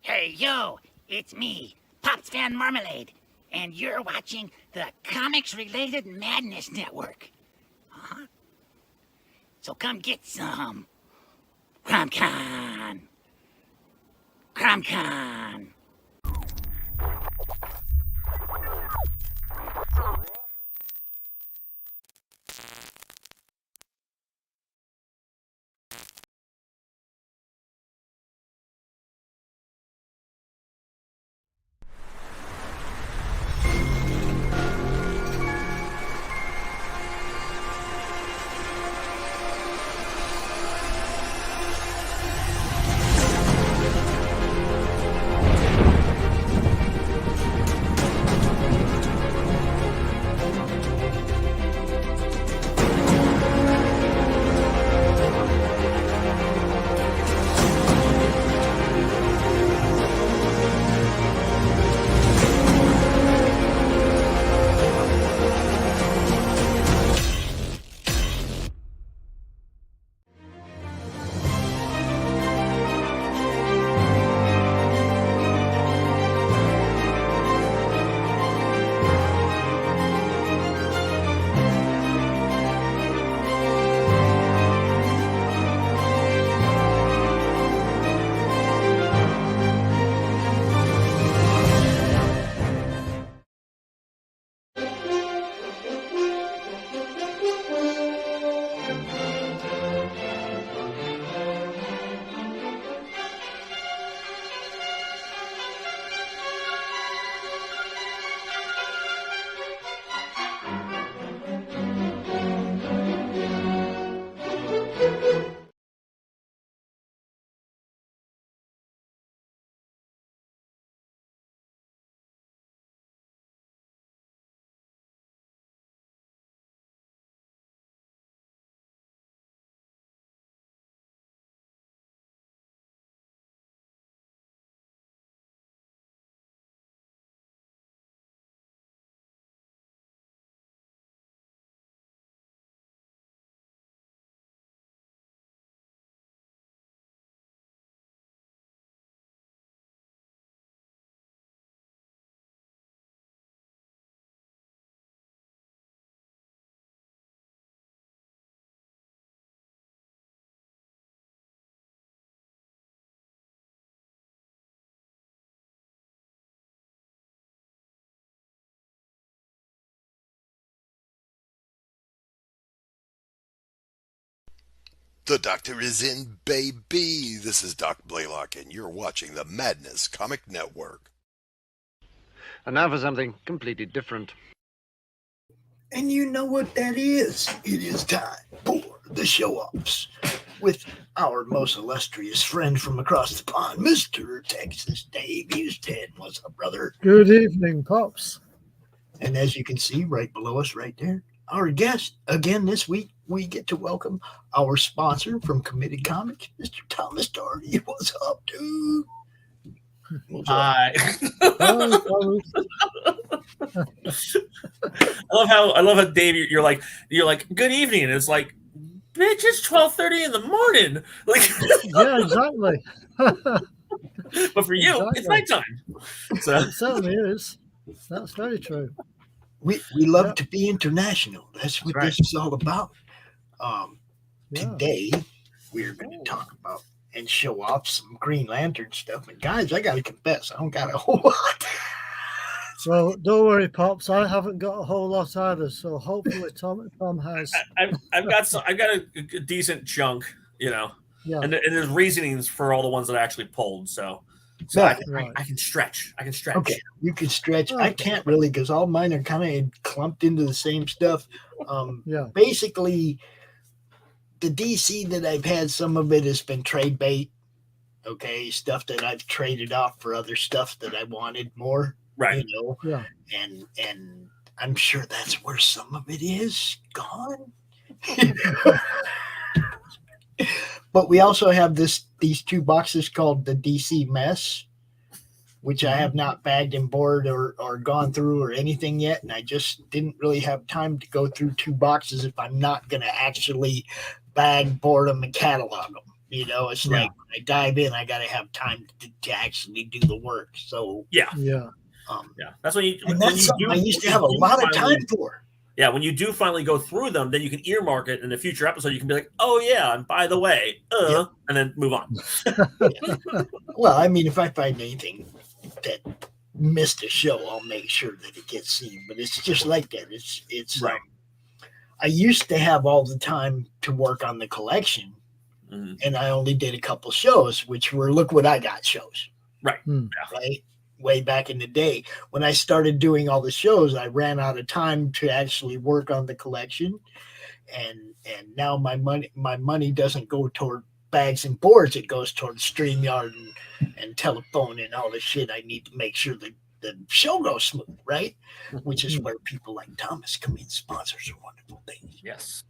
Hey, yo, it's me, Pops Van Marmalade, and you're watching the Comics-Related Madness Network. Huh? So come get some. CromCon. CromCon. The doctor is in, baby. This is Doc Blalock, and you're watching the Madness Comic Network. And now for something completely different. And you know what that is? It is time for the show-offs with our most illustrious friend from across the pond, Mr. Texas Dave Houston. What's up, brother? Good evening, Pops. And as you can see right below us right there, our guest, again this week, we get to welcome our sponsor from Committed Comics, Mr. Thomas Doherty. What's up, dude? Hi. I love how Dave, you're like good evening. And it's like, bitch, it's 12:30 in the morning. Like, yeah, exactly. But for you, it's nighttime. So it certainly is. That's very true. We love to be international. That's what this is all about. Today we're going to talk about and show off some Green Lantern stuff. And guys, I got to confess, I don't got a whole lot. Well, don't worry, Pops. I haven't got a whole lot either. So hopefully Tom has. I've got a decent chunk, you know. Yeah. And there's reasonings for all the ones that I actually pulled. So I can stretch. Okay, you can stretch. I can't really because all mine are kind of clumped into the same stuff. Basically, the DC that I've had, some of it has been trade bait. Okay, stuff that I've traded off for other stuff that I wanted more. Right. You know. Yeah. And I'm sure that's where some of it is gone. But we also have these two boxes called the DC Mess, which I have not bagged and board or gone through or anything yet. And I just didn't really have time to go through two boxes if I'm not going to actually bag, board them, and catalog them. You know, it's like when I dive in, I got to have time to actually do the work. So yeah. That's when you. And that's something I used to have a lot of time for. Yeah, when you do finally go through them, then you can earmark it in a future episode. You can be like, "Oh yeah, and by the way, and then move on." Well, I mean, if I find anything that missed a show, I'll make sure that it gets seen. But it's just like that. It's right. I used to have all the time to work on the collection, and I only did a couple shows, which were Look What I Got shows. Right. Right. Way back in the day. When I started doing all the shows, I ran out of time to actually work on the collection. And now my money doesn't go toward bags and boards. It goes toward StreamYard and telephone and all the shit I need to make sure that the show goes smooth, right? Which is where people like Thomas come in. Sponsors are wonderful things. Yes.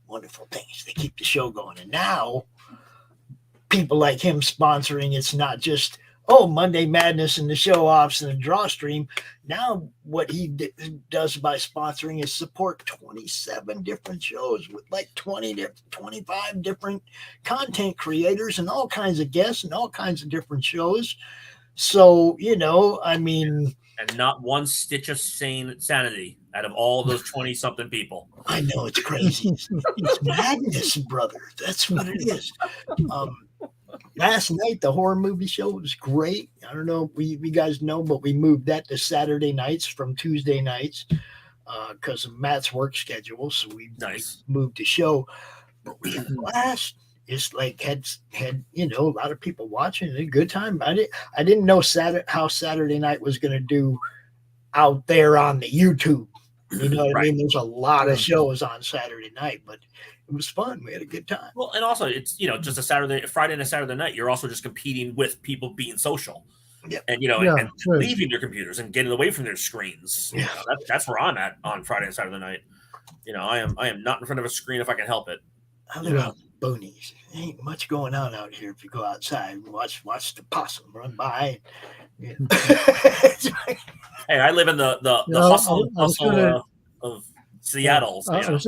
Wonderful things. They keep the show going. And now people like him sponsoring, it's not just Monday Madness and the show offs and the draw stream. Now what he does by sponsoring is support 27 different shows with like 25 different content creators and all kinds of guests and all kinds of different shows. So, you know, I mean, and not one stitch of sanity out of all those 20-something people. I know, it's crazy. It's madness, brother. That's what it is. Last night, the horror movie show was great. I don't know if you guys know, but we moved that to Saturday nights from Tuesday nights because of Matt's work schedule. So we moved the show. But we had a blast. It's like had you know, a lot of people watching. A good time. I didn't know how Saturday night was going to do out there on the YouTube. You know what I mean? There's a lot of shows on Saturday night, but it was fun. We had a good time. Well, and also it's, you know, just Friday and a Saturday night, you're also just competing with people being social. Yeah. And, you know, and leaving their computers and getting away from their screens. Yeah. You know, that's where I'm at on Friday and Saturday night. You know, I am not in front of a screen if I can help it. I live out in the boonies. There ain't much going on out here if you go outside and watch the possum run by. Yeah. Hey, I live in the hustle of Seattle. I was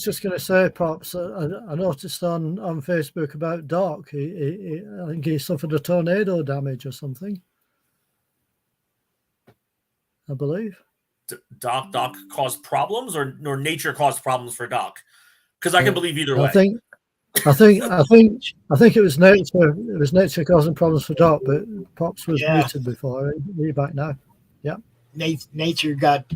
just gonna say, Pops. I noticed on Facebook about Doc. I think he suffered a tornado damage or something. I believe. Doc caused problems, or nature caused problems for Doc? Because I can believe either way. I think it was nature. It was nature causing problems for Doc, but Pops was muted before. He's back now. Yeah. Nature got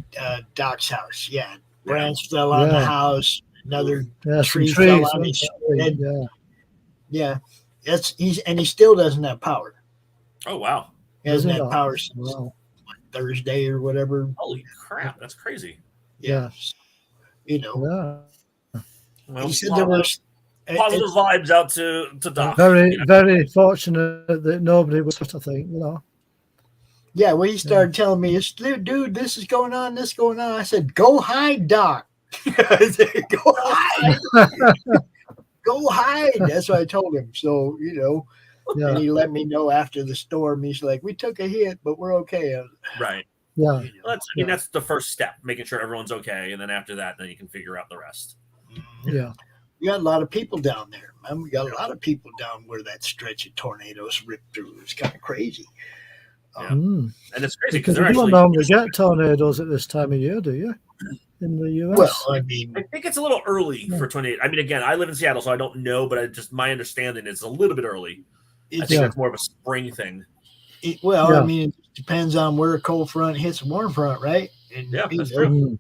Doc's house. Yeah. Branch fell on the house. Another tree fell on his head. Yeah. He still doesn't have power. Oh wow. He hasn't had power since Thursday or whatever. Holy crap, that's crazy. Yeah. You know. Yeah. Well, he said there were positive vibes out to Doc. Very fortunate that nobody was, I think, you know. Yeah, well, he started telling me, dude, this is going on, this going on. I said, go hide, Doc. Go hide. Go hide. That's what I told him. So, you know, and he let me know after the storm. He's like, we took a hit, but we're okay. Right. Yeah. Well, that's the first step, making sure everyone's okay. And then after that, then you can figure out the rest. Yeah. We got a lot of people down there, man. We got a lot of people down where that stretch of tornadoes ripped through. It's kind of crazy. And it's crazy because you don't normally get tornadoes at this time of year, do you? In the U.S. Well, I mean, I think it's a little early for tornadoes. I mean, again, I live in Seattle, so I don't know, but my understanding is a little bit early. I think it's more of a spring thing. I mean, it depends on where a cold front hits a warm front, right? And that's true.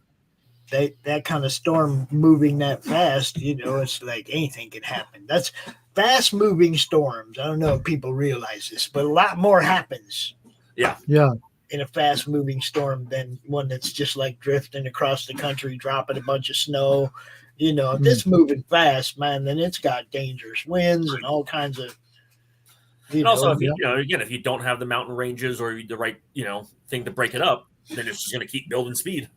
That kind of storm moving that fast, you know, it's like anything can happen. That's fast moving storms. I don't know if people realize this, but a lot more happens. Yeah. In a fast moving storm than one that's just like drifting across the country, dropping a bunch of snow. You know, if it's moving fast, man, then it's got dangerous winds and all kinds of. Also, if you don't have the mountain ranges or the right, thing to break it up, then it's just going to keep building speed.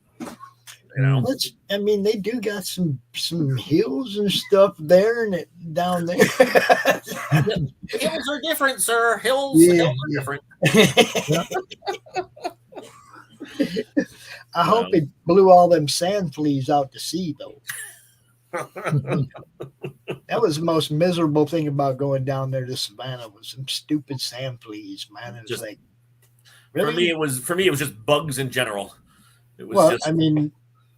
You know, I mean, they do got some hills and stuff there and down there. Hills are different, sir. Hills are different. I hope it blew all them sand fleas out to sea, though. That was the most miserable thing about going down there to Savannah was some stupid sand fleas, man. It was Just, like, really? For me, it was just bugs in general. It was I mean,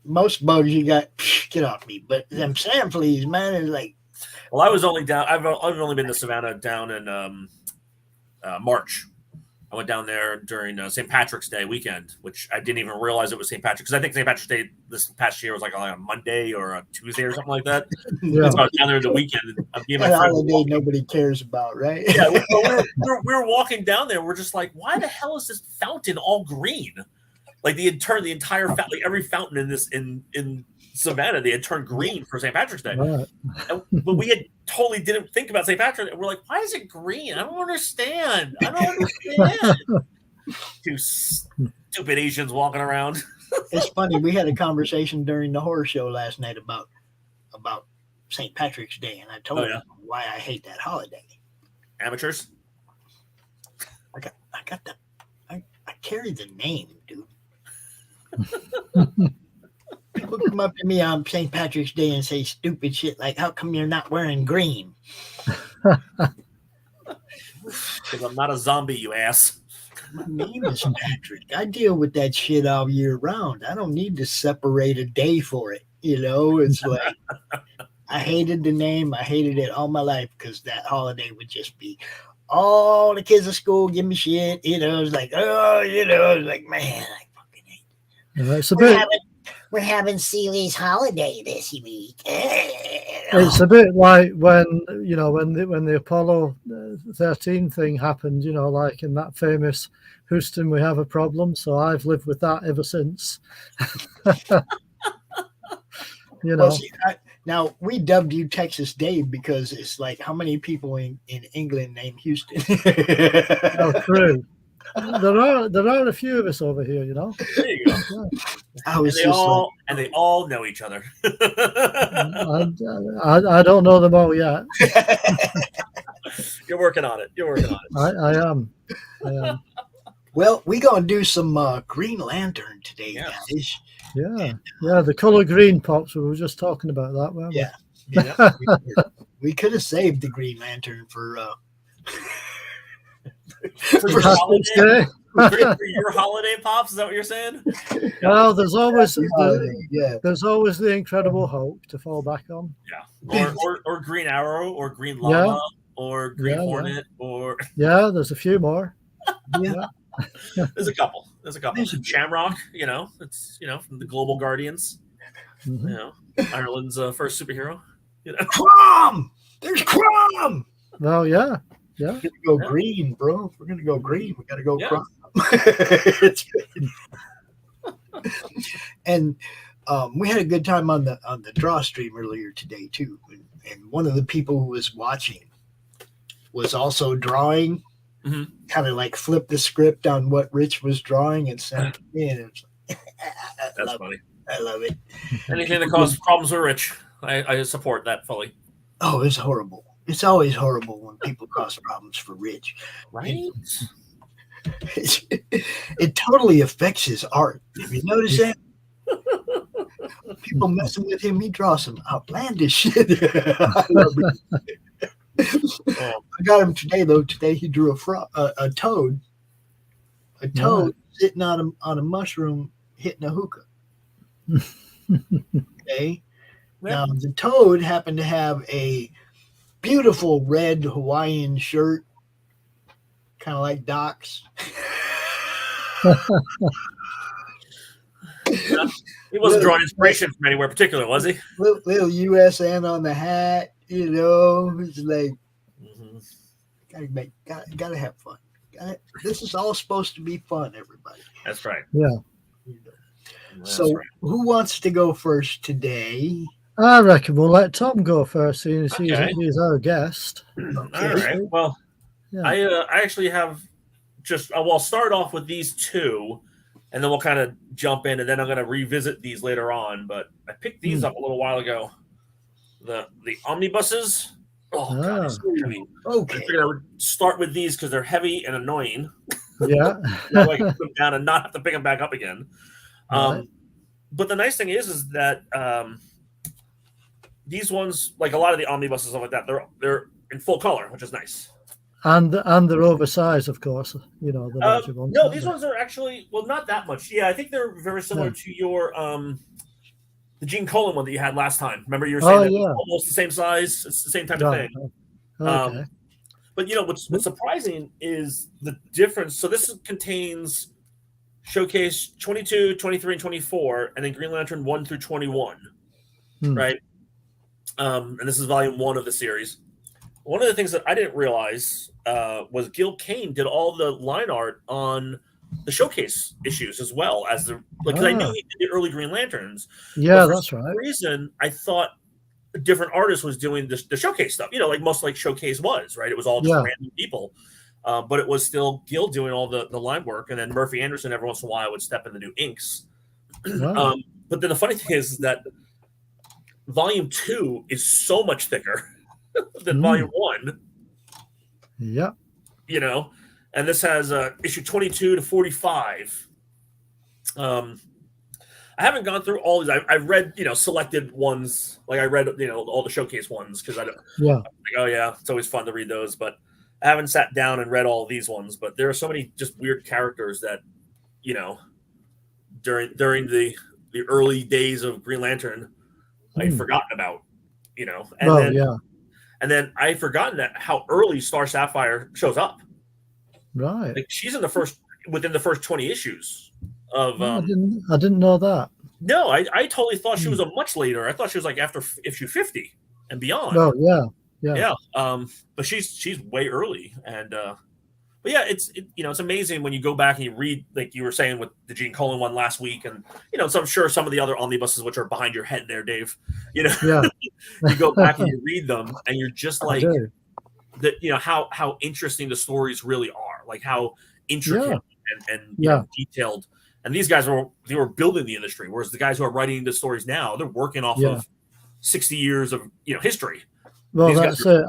most bugs you got, get off me, but them sand fleas, man, is like. Well, I was only down. I've only been to Savannah down in March. I went down there during St. Patrick's Day weekend, which I didn't even realize it was St. Patrick's, because I think St. Patrick's Day this past year was like on a Monday or a Tuesday or something like that. Yeah. So I was down there the weekend. That holiday nobody cares about, right? Yeah, we were walking down there. We're just like, why the hell is this fountain all green? Like the entire like every fountain in this in Savannah, they had turned green for St. Patrick's Day. Right. But we had totally didn't think about St. Patrick's Day. We're like, why is it green? I don't understand. Two stupid Asians walking around. It's funny. We had a conversation during the horror show last night about St. Patrick's Day, and I told him why I hate that holiday. Amateurs. I carry the name, dude. People come up to me on St. Patrick's Day and say stupid shit like, how come you're not wearing green? Because I'm not a zombie, you ass. My name is Patrick. I deal with that shit all year round. I don't need to separate a day for it. You know, it's like, I hated the name. I hated it all my life because that holiday would just be all the kids at school give me shit. You know, it's like, oh, you know, it's like, man, I fucking hate it. It's a bit. We're having Seeley's holiday this week. It's a bit like when the Apollo 13 thing happened. You know, like in that famous Houston, we have a problem. So I've lived with that ever since. You know. Well, see, now we dubbed you Texas Dave because it's like how many people in England named Houston? Oh, true. There are a few of us over here, you know. There you go. Yeah. And they all know each other. I don't know them all yet. You're working on it. I am. Well, we're gonna do some Green Lantern today, guys. Yeah, the color green pops. We were just talking about that, weren't we? Yeah. We could have saved the Green Lantern for your holiday. For your holiday pops, is that what you're saying? Well, there's always the Incredible Hulk to fall back on. Yeah, or Green Arrow, or Green Llama, or Green Hornet, or there's a few more. Yeah. There's a couple. Shamrock, you know, it's from the Global Guardians. Mm-hmm. You know, Ireland's first superhero. You know, Crom. There's Crom. Well, yeah. We're gonna go green, bro. If we're gonna go green, we gotta go Crom. And we had a good time on the draw stream earlier today too. And one of the people who was watching was also drawing. Mm-hmm. Kind of like flipped the script on what Rich was drawing and sent it in. That's funny. I love it. Anything that causes problems with Rich, I support that fully. Oh, it's horrible. It's always horrible when people cause problems for Rich. Right? It totally affects his art. Have you noticed that? People messing with him, he draws some outlandish shit. I love it. I got him today, though. Today he drew a toad. A toad sitting on a mushroom hitting a hookah. Okay. Now, the toad happened to have a beautiful red Hawaiian shirt, kind of like Doc's. He wasn't drawing inspiration from anywhere particular, was he? Little USN on the hat, you know. It's like, gotta have fun. This is all supposed to be fun, everybody. That's right. Yeah. So, who wants to go first today? I reckon we'll let Tom go first, seeing as he's our guest. Okay. All right. Well, I actually have I'll start off with these two, and then we'll kind of jump in, and then I'm going to revisit these later on. But I picked these up a little while ago. The omnibuses. Oh, God, it's so heavy. Okay. I figured I would start with these because they're heavy and annoying. Yeah. That way I can put them down and not have to pick them back up again. Right. But the nice thing is that these ones, like a lot of the omnibuses and stuff like that, they're in full color, which is nice. And they're oversized, of course. You know, the larger ones. No, these ones are actually not that much. Yeah, I think they're very similar to your the Gene Colan one that you had last time. Remember you were saying that it's almost the same size. It's the same type of thing. Okay. But you know what's surprising is the difference. So this contains Showcase 22, 23, and 24, and then Green Lantern 1 through 21, right? And this is volume 1 of the series. One of the things that I didn't realize was Gil Kane did all the line art on the Showcase issues as well as because I knew he did the early Green Lanterns. Yeah, that's right. For some reason, I thought a different artist was doing the Showcase stuff. You know, like most like Showcase was, right? It was all just random people, but it was still Gil doing all the line work, and then Murphy Anderson every once in a while would step in to do inks. Wow. But then the funny thing is that volume 2 is so much thicker than volume 1. Yeah. You know, and this has issue 22 to 45. I haven't gone through all these. I've read, you know, selected ones. Like I read, you know, all the Showcase ones because I don't. Yeah. I'm like, oh yeah, it's always fun to read those. But I haven't sat down and read all these ones. But there are so many just weird characters that, you know, during the early days of Green Lantern, I'd forgotten about. You know, and then I'd forgotten that how early Star Sapphire shows up. Right. Like she's within the first 20 issues of. I didn't know that. No, I totally thought she was a much later. I thought she was like after issue 50 and beyond. Oh yeah. But she's way early, and but yeah, it's amazing when you go back and you read, like you were saying with the Gene Colan one last week, and you know, so I'm sure some of the other omnibuses which are behind your head there, Dave. You know, you go back and you read them, and you're just like that. You know how interesting the stories really are, like how intricate and you know, detailed. And these guys were building the industry, whereas the guys who are writing the stories now, they're working off of 60 years of history. Well, that's it.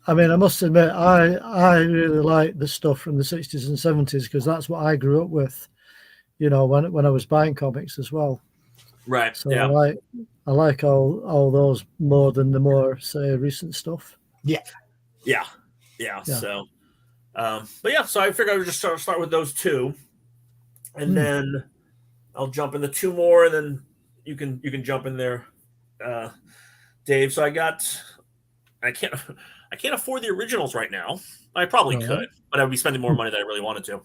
I mean, I must admit, I really like the stuff from the 60s and 70s because that's what I grew up with. You know, when I was buying comics as well. Right. So I like all those more than the more say recent stuff. Yeah. So, but yeah, so I figured I would just start with those two. And then I'll jump into two more, and then you can jump in there, Dave. So I can't afford the originals right now. I probably could, but I would be spending more money than I really wanted to.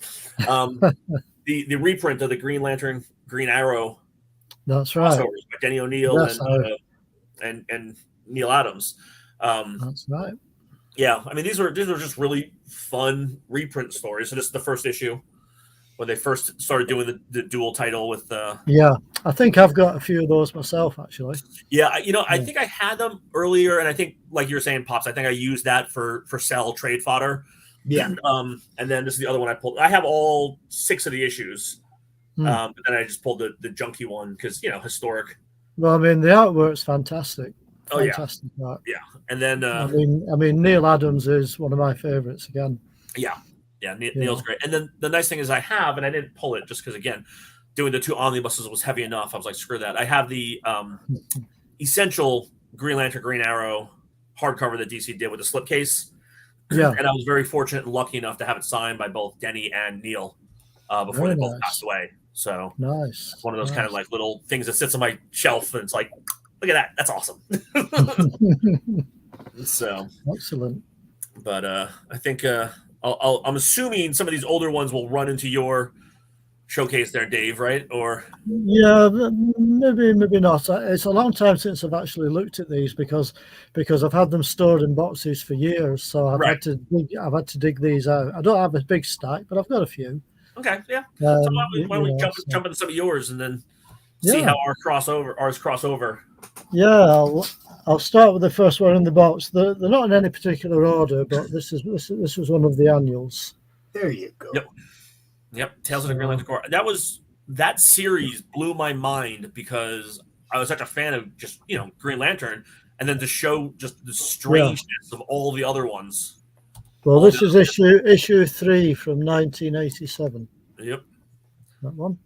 The reprint of the Green Lantern, Green Arrow. That's right. By Denny O'Neil and Neil Adams. That's right. Yeah, I mean these were just really fun reprint stories. So this is the first issue when they first started doing the dual title with I think I've got a few of those myself actually. I think I had them earlier, and I think like you were saying, Pops, I think I used that for sell trade fodder. And then this is the other one I pulled. I have all 6 of the issues, but then I just pulled the junky one because historic. Well, I mean the artwork's fantastic. Fantastic art. Yeah, and then I mean Neil Adams is one of my favorites again. Yeah, Neil's great. And then the nice thing is I have, and I didn't pull it just because, again, doing the 2 omnibuses was heavy enough. I was like, screw that. I have the essential Green Lantern, Green Arrow hardcover that DC did with the slipcase. Yeah. And I was very fortunate and lucky enough to have it signed by both Denny and Neil before they both passed away. So nice. It's one of those kind of like little things that sits on my shelf, and it's like, look at that. That's awesome. So excellent. But I think I'm assuming some of these older ones will run into your showcase there, Dave, right? Or maybe not. It's a long time since I've actually looked at these because I've had them stored in boxes for years. So I've had to dig these out. I don't have a big stack, but I've got a few. Okay, yeah. So why don't we jump into some of yours and then see how ours cross over? Yeah, I'll start with the first one in the box. They're not in any particular order, but this was one of the annuals. There you go. Yep. Tales of the Green Lantern Corps. That series blew my mind because I was such a fan of just Green Lantern, and then to show just the strangeness of all the other ones. Well, this is issue 3 from 1987. Yep. That one.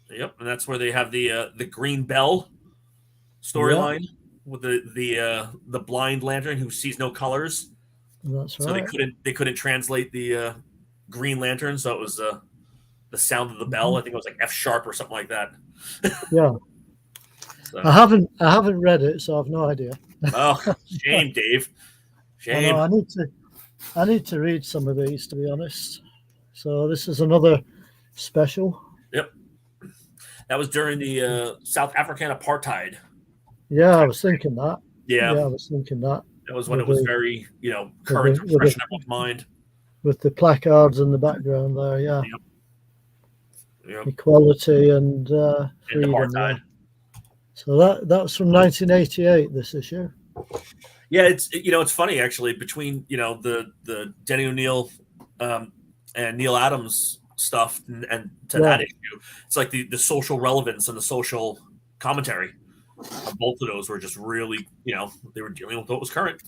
Yep, and that's where they have the Green Bell storyline. with the blind lantern who sees no colors. That's right. So they couldn't translate the Green Lantern, so it was the sound of the bell. I think it was like F sharp or something like that. Yeah. So. I haven't read it, so I've no idea. Oh, shame, Dave. Shame. I need to read some of these, to be honest. So this is another special. Yep. That was during the South African apartheid. Yeah, I was thinking that. Yeah, I was thinking that. That was when it was very, current, fresh in everyone's mind. With the placards in the background there, yeah. Yep. Equality and freedom. Apartheid. Yeah. So that's from 1988. This issue. Yeah, it's funny actually between the Denny O'Neil and Neil Adams stuff and to that issue. It's like the social relevance and the social commentary. Both of those were just really, they were dealing with what was current.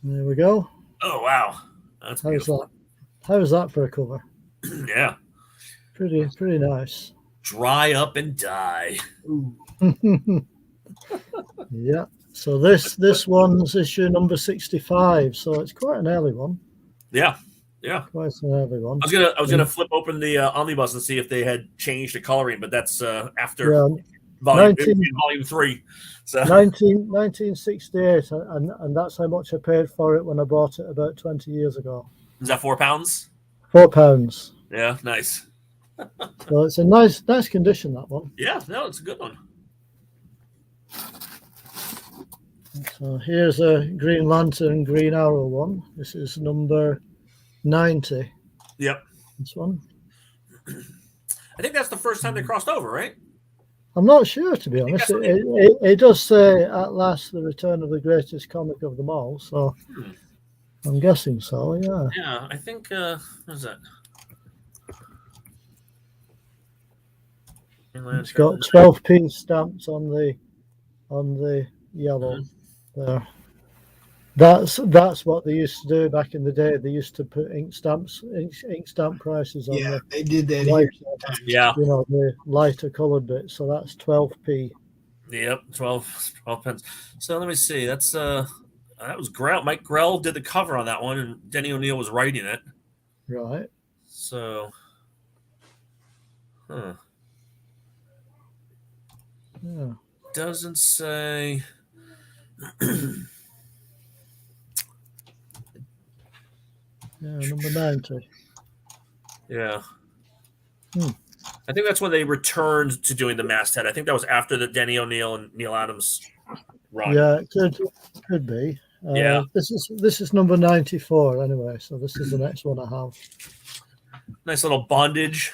There we go. Oh wow, that's beautiful. How is that for a cover? Yeah, pretty nice. Dry up and die. Yeah. So this one's issue number 65. So it's quite an early one. Yeah. Quite an early one. I was gonna flip open the omnibus and see if they had changed the coloring, but that's after volume 3. So 1968, and that's how much I paid for it when I bought it about 20 years ago. Is that £4? £4. Yeah, nice. So it's a nice condition, that one. Yeah, no, it's a good one. So here's a Green Lantern, Green Arrow one. This is number 90. Yep. This one. I think that's the first time they crossed over, right? I'm not sure, to be honest. It does say, at last, the return of the greatest comic of them all. So I'm guessing so, yeah. Yeah, I think, what is that? It's got 12p stamps on the yellow there. That's what they used to do back in the day. They used to put ink stamp prices on. Yeah, they did that lighter, yeah. The lighter coloured bit. So that's 12p. Yep, 12 pence. So let me see. That's that was Grell. Mike Grell did the cover on that one, and Denny O'Neil was writing it. Right. So, Yeah. Doesn't say. Yeah, number 90. Yeah. I think that's when they returned to doing the masthead. I think that was after the Denny O'Neil and Neil Adams run. Yeah, it could be. Yeah. This is number 94 anyway, so this is the next one I have. Nice little bondage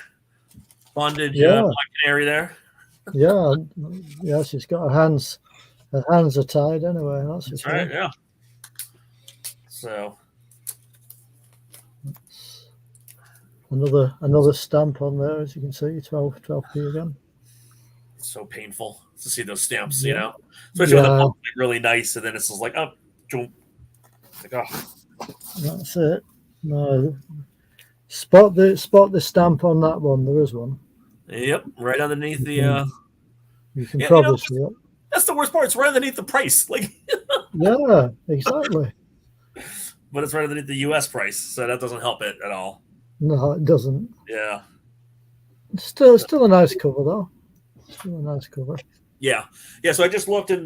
Yeah. Black Canary there. Yeah, she's got her hands are tied anyway. That's right, yeah. So another stamp on there, as you can see, 12p again. It's so painful to see those stamps, especially when the book's really nice, and then it's just like, oh, like, oh. That's it. No, spot the stamp on that one. There is one. Yep, right underneath the. You can probably see it. That's the worst part. It's right underneath the price, like. Yeah, exactly. But it's right underneath the U.S. price, so that doesn't help it at all. No, it doesn't. Yeah. Still a nice cover though. Still a nice cover. Yeah. So I just looked in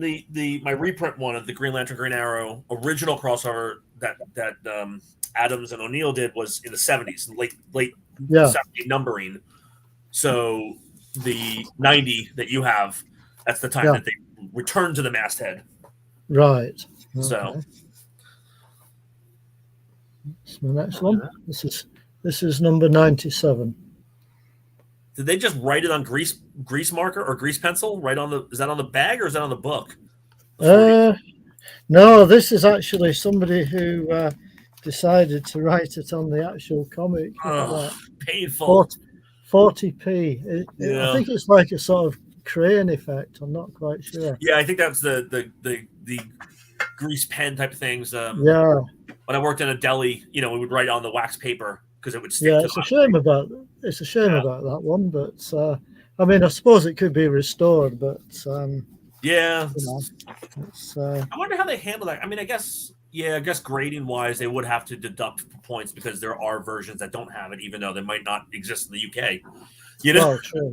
my reprint one of the Green Lantern, Green Arrow original crossover that Adams and O'Neil did was in the 70s, late 70 numbering. So the 90 that you have, that's the time that they returned to the masthead. Right. Okay. So that's the next one. This is number 97. Did they just write it on grease marker or grease pencil? Is that on the bag or is that on the book? No, this is actually somebody who decided to write it on the actual comic. Painful. 40p. I think it's like a sort of crayon effect. I'm not quite sure. Yeah, I think that's the grease pen type of things. Yeah. When I worked in a deli, we would write on the wax paper because it would stick. Yeah, it's a shame about that one, but I mean, I suppose it could be restored, but Yeah. It's, I wonder how they handle that. I mean, I guess grading wise, they would have to deduct points because there are versions that don't have it, even though they might not exist in the UK. You know? Oh, true.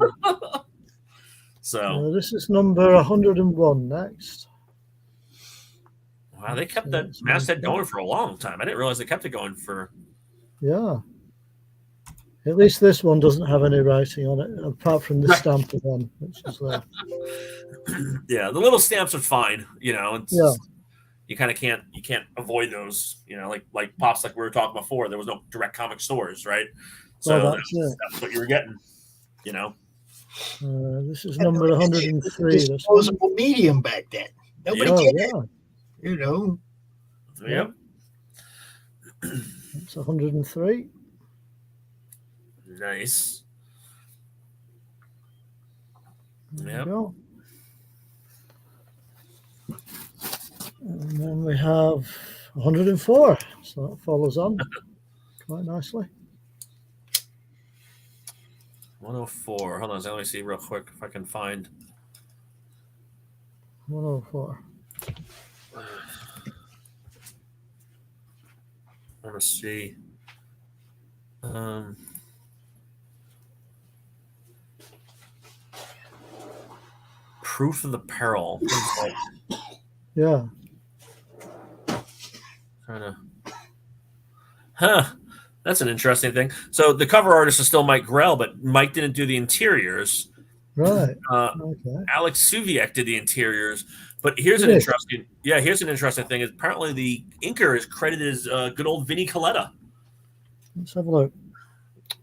So this is number 101 next. Wow, they kept that masthead going for a long time. I didn't realize they kept it going for. Yeah. At least this one doesn't have any writing on it, apart from the stamp again, which is there. Yeah, the little stamps are fine. You know, you kind of can't avoid those. You know, like Pops, like we were talking before. There was no direct comic stores, right? So that's what you were getting. You know. This is number 103. Disposable medium back then. Nobody did it. You know. Yep. It's 103. Nice. There we go. And then we have 104. So that follows on quite nicely. 104. Hold on, let me see real quick if I can find 104. I want to see. Proof of the Peril. Yeah. That's an interesting thing. So the cover artist is still Mike Grell, but Mike didn't do the interiors. Right. Okay. Alex Suviak did the interiors. But here's an interesting thing. Is apparently the inker is credited as good old Vinnie Coletta. Let's have a look.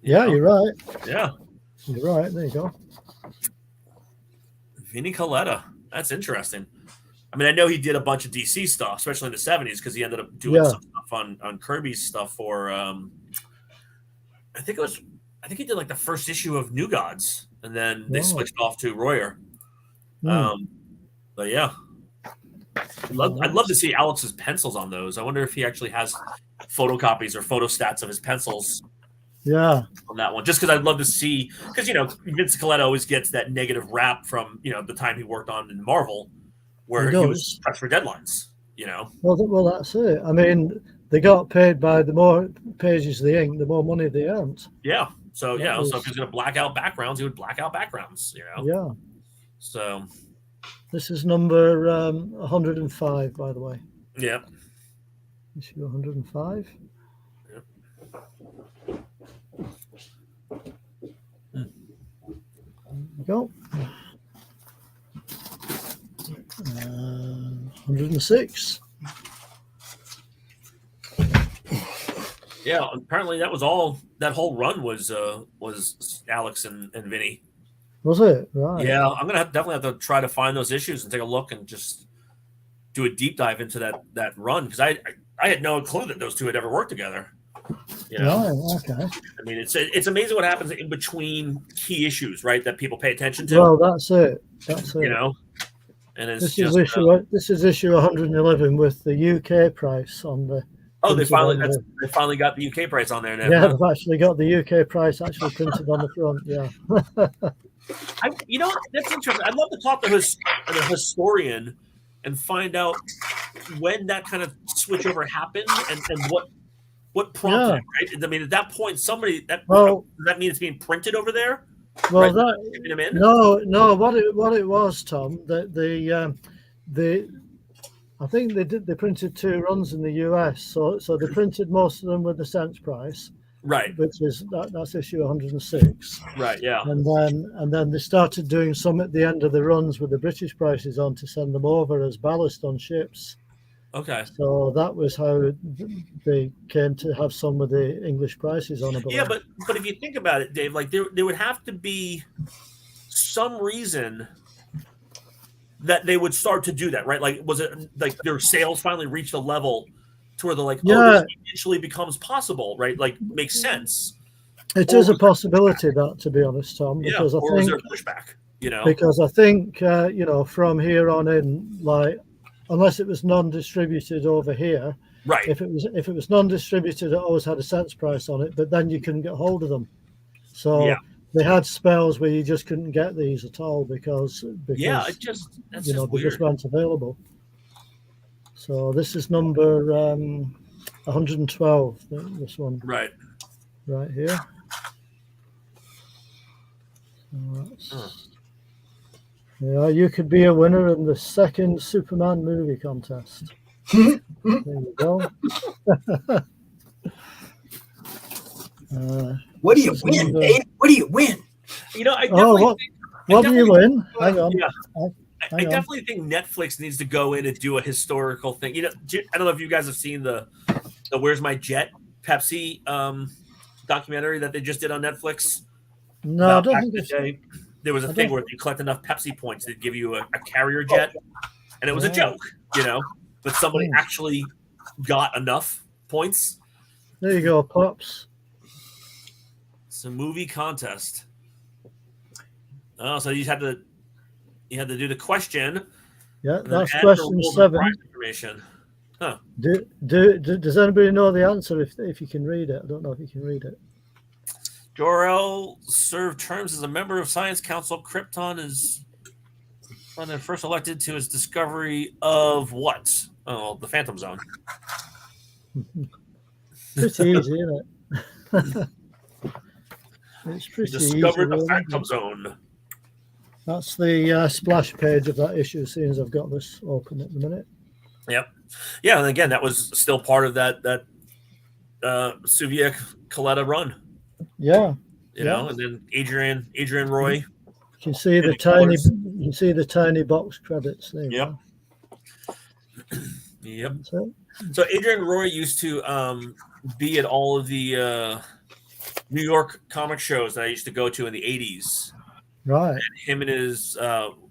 Yeah, you're right. Yeah. You're right. There you go. Vinnie Coletta. That's interesting. I mean, I know he did a bunch of DC stuff, especially in the 70s, because he ended up doing some stuff on Kirby's stuff for I think he did like the first issue of New Gods, and then they switched off to Royer. But yeah. I'd love to see Alex's pencils on those. I wonder if he actually has photocopies or photostats of his pencils. Yeah, on that one, just because I'd love to see, because Vince Coletta always gets that negative rap from the time he worked on in Marvel, where he was pressed for deadlines. Well, that's it. I mean, they got paid by the more pages they ink, the more money they earned. Yeah. So so if he's going to black out backgrounds, he would black out backgrounds. Yeah. So this is number 105, by the way. Yeah. Issue 105. Go. 106. Yeah, apparently that was all. That whole run was Alex and Vinny. Was it? Right. Yeah, I'm gonna definitely have to try to find those issues and take a look and just do a deep dive into that run, because I had no clue that those two had ever worked together. Okay. I mean, it's amazing what happens in between key issues, right? That people pay attention to. Well, that's it. And it's this is issue 111 with the UK price on the. Oh, they finally got the UK price on there now. Yeah, they've actually got the UK price actually printed on the front. Yeah. That's interesting. I'd love to talk to a historian and find out when that kind of switchover happened and what prompted it, right? I mean, at that point, does that mean it's being printed over there? Well, right? no. What it was, Tom, I think they printed 2 runs in the US, so they printed most of them with the cents price, right? Which is that's issue 106, right? Yeah, and then they started doing some at the end of the runs with the British prices on to send them over as ballast on ships. Okay. So that was how they came to have some with the English prices on it. Yeah, but if you think about it, Dave, like there would have to be some reason that they would start to do that, right? Like, was it like their sales finally reached a level to where they're like, this eventually becomes possible, right? Like, makes sense. It is a possibility, that, to be honest, Tom, because I think is there pushback? Because I think from here on in, like, unless it was non-distributed over here, right? If it was non-distributed, it always had a cents price on it, but then you couldn't get hold of them. So they had spells where you just couldn't get these at all because that's they just weren't available. So this is number 112. This one, right here. Yeah, you could be a winner in the second Superman movie contest. There you go. What do you win, Dave? What do you win? I definitely what do you win? Hang on. Yeah. I definitely think Netflix needs to go in and do a historical thing. I don't know if you guys have seen the Where's My Jet Pepsi documentary that they just did on Netflix. No, I don't think there was a thing where if you collect enough Pepsi points, they'd give you a carrier jet, and it was a joke, but somebody actually got enough points. There you go, Pops. It's a movie contest. Oh, so you had to do the question. Yeah, that's question 7. Information. Huh. Does anybody know the answer if you can read it? I don't know if you can read it. Jor-El served terms as a member of Science Council. Krypton is when first elected to his discovery of what? Oh, the Phantom Zone. Pretty easy, isn't it? It's pretty discovered easy. The Phantom Zone. That's the splash page of that issue, seeing as I've got this open at the minute. Yep. Yeah, and again, that was still part of that Soviet Coletta run. Yeah. You know, and then Adrian Roy. You can see the tiny box credits there. Yep. Yep. So Adrian Roy used to be at all of the New York comic shows that I used to go to in the 80s. Right. And him and his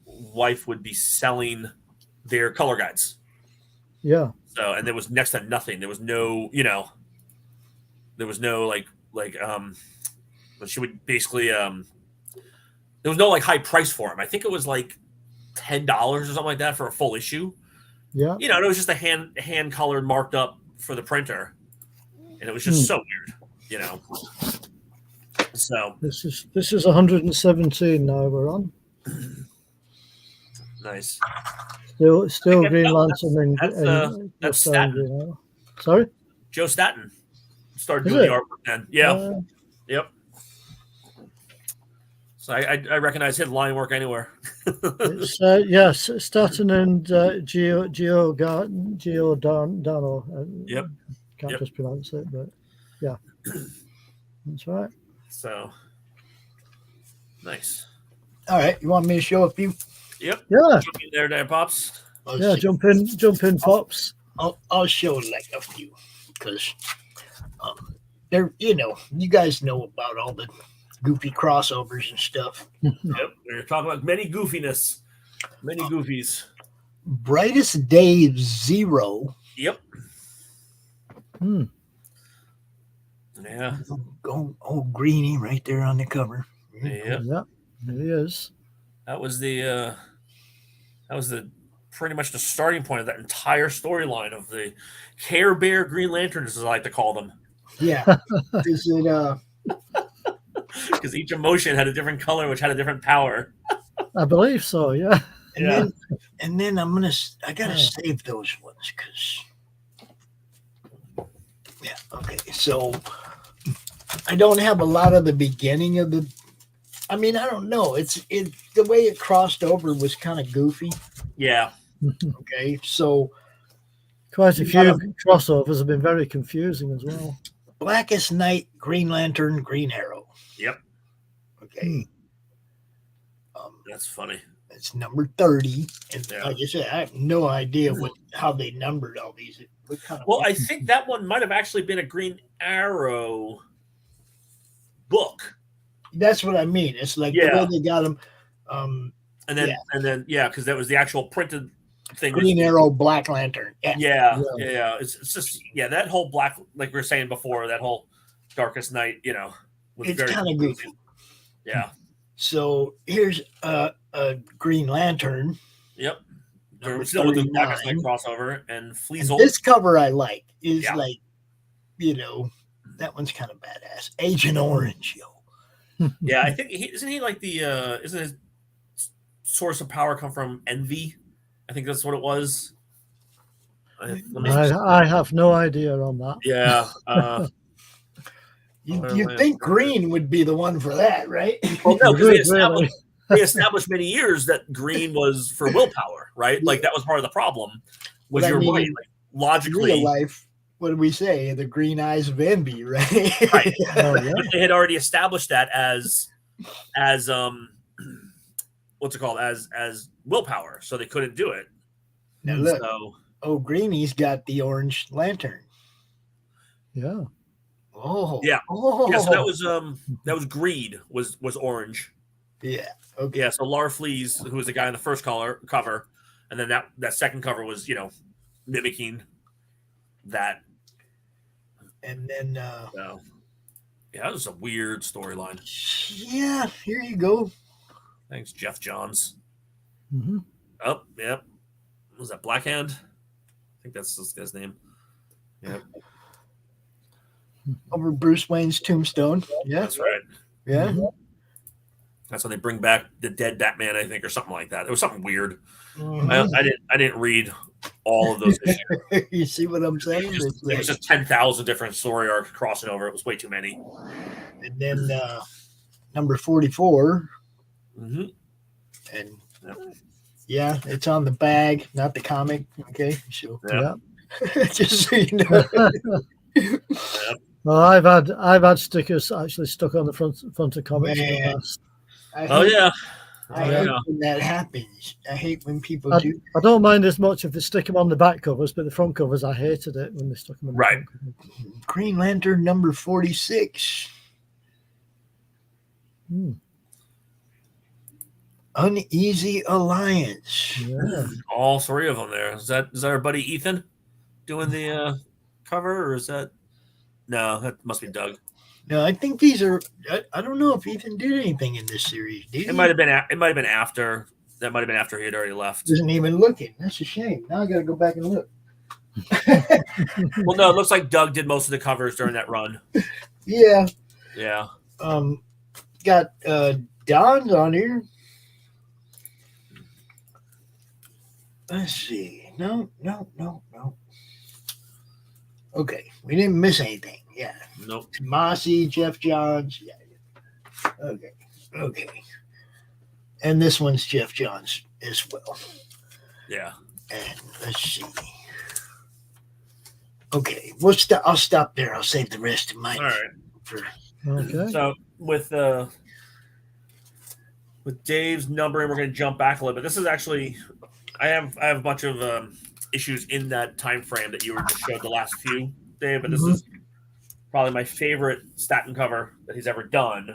wife would be selling their color guides. Yeah. So, and there was next to nothing. There was no, but she would basically, there was no like high price for them. I think it was like $10 or something like that for a full issue. Yeah. It was just a hand colored marked up for the printer. And it was just so weird, So this is 117 now we're on. Nice. Still Green Lantern. That's Staten. Sorry? Joe Staten started doing the artwork then. Yeah. Yep. So I recognize his line work anywhere. It's, yes, Staten and Giordano. Yep. Can't just pronounce it, but yeah. That's right. So nice. All right. You want me to show a few? Yep. Yeah. Jump in there, Pops. Jump in, Pops. I'll show like a few because they're you guys know about all the goofy crossovers and stuff. Yep. We're talking about many goofiness. Many goofies. Brightest Day 0. Yep. Yeah. Oh, Greenie right there on the cover. Yep. Yeah, it is. That was the pretty much the starting point of that entire storyline of the Care Bear Green Lanterns, as I like to call them. Yeah. Is it because each emotion had a different color, which had a different power. I believe so, yeah. And then I gotta save those ones because okay. So I don't have a lot of the beginning of the. I mean, I don't know. The way it crossed over was kind of goofy. Yeah. Okay, so quite a few crossovers have been very confusing as well. Blackest Night, Green Lantern, Green Arrow. Yep. Okay. That's funny. It's number 30, and like I said, I have no idea how they numbered all these. I think that one might have actually been a Green Arrow book. That's what I mean. It's like the way they got them. And then, because that was the actual printed thing. Green Arrow, Black Lantern. Yeah. It's just that whole black, like we were saying before, that whole Darkest Night. Was it's kind of goofy. Yeah. So here's a Green Lantern. Yep. We're still with the Darkest Night crossover and Fleasel. This cover I like is like, that one's kind of badass. Agent Orange, yo. Yeah, I think isn't he like the isn't his source of power come from envy? I think that's what it was. I have no idea on that. Yeah. You'd think green would be the one for that, right? Well, no, because they established many years that green was for willpower, right? Like that was part of the problem. Was your brain like, logically? Real life, what did we say? The green eyes of envy, right? Right. But they had already established that as what's it called? As willpower, so they couldn't do it. Now look, Greenie's got the orange lantern. Yeah. Oh. Yeah. Oh. Yeah. So that was greed was orange. Yeah. Okay. Yeah. So Larfleeze, who was the guy in the first cover, and then that second cover was mimicking that. And then yeah, that was a weird storyline. Yeah. Here you go. Thanks, Jeff Johns. Mm-hmm. Oh, yep. Was that Blackhand? I think that's this guy's name. Yep. Over Bruce Wayne's tombstone. Yeah. That's right. Yeah. Mm-hmm. That's when they bring back the dead Batman, I think, or something like that. It was something weird. Mm-hmm. I didn't read all of those issues. You see what I'm saying? It was just 10,000 different story arcs crossing over. It was way too many. And then number 44. Mm-hmm. And yeah, it's on the bag, not the comic. Okay, sure. Yeah. Just so you know. Yep. Well, I've had stickers actually stuck on the front of comics. In the past. I hate when that happens. I hate when people do. I don't mind as much if they stick them on the back covers, but the front covers, I hated it when they stuck them on the front covers. Green Lantern number 46. Uneasy Alliance. Yeah. All three of them there. Is that our buddy Ethan doing the cover, or is that? No, that must be Doug. No, I think these are. I don't know if Ethan did anything in this series. It might have been. It might have been after. That might have been after he had already left. Isn't even looking. That's a shame. Now I got to go back and look. Well, no, it looks like Doug did most of the covers during that run. Yeah. Yeah. Got Don's on here. Let's see. No. Okay, we didn't miss anything. Yeah. Nope. Tomasi, Jeff Johns. Yeah. Okay. And this one's Jeff Johns as well. Yeah. And let's see. Okay, I'll stop there. I'll save the rest of mine. All right. Okay. So with Dave's numbering, we're going to jump back a little bit. This is actually, I have a bunch of issues in that time frame that you were just showed the last few, Dave. But this is probably my favorite Staten cover that he's ever done.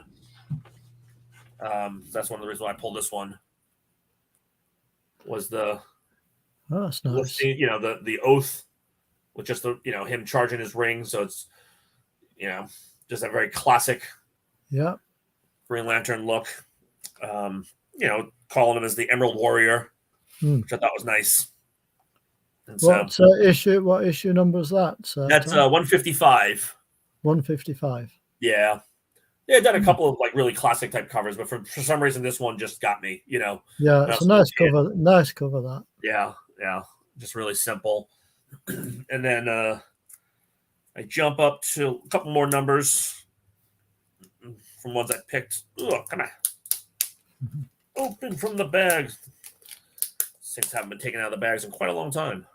That's one of the reasons why I pulled this one. Was the that's nice. The oath with just the him charging his ring, so it's just a very classic Green Lantern look. Calling him as the Emerald Warrior, which I thought was nice. And what issue number is that? That's 155. 155. Yeah. They had done a couple of really classic type covers, but for some reason this one just got me, Yeah, it's a nice cover. Nice cover, that. Yeah. Just really simple. And then I jump up to a couple more numbers from ones I picked. Oh, come on. Open from the bag. Things haven't been taken out of the bags in quite a long time.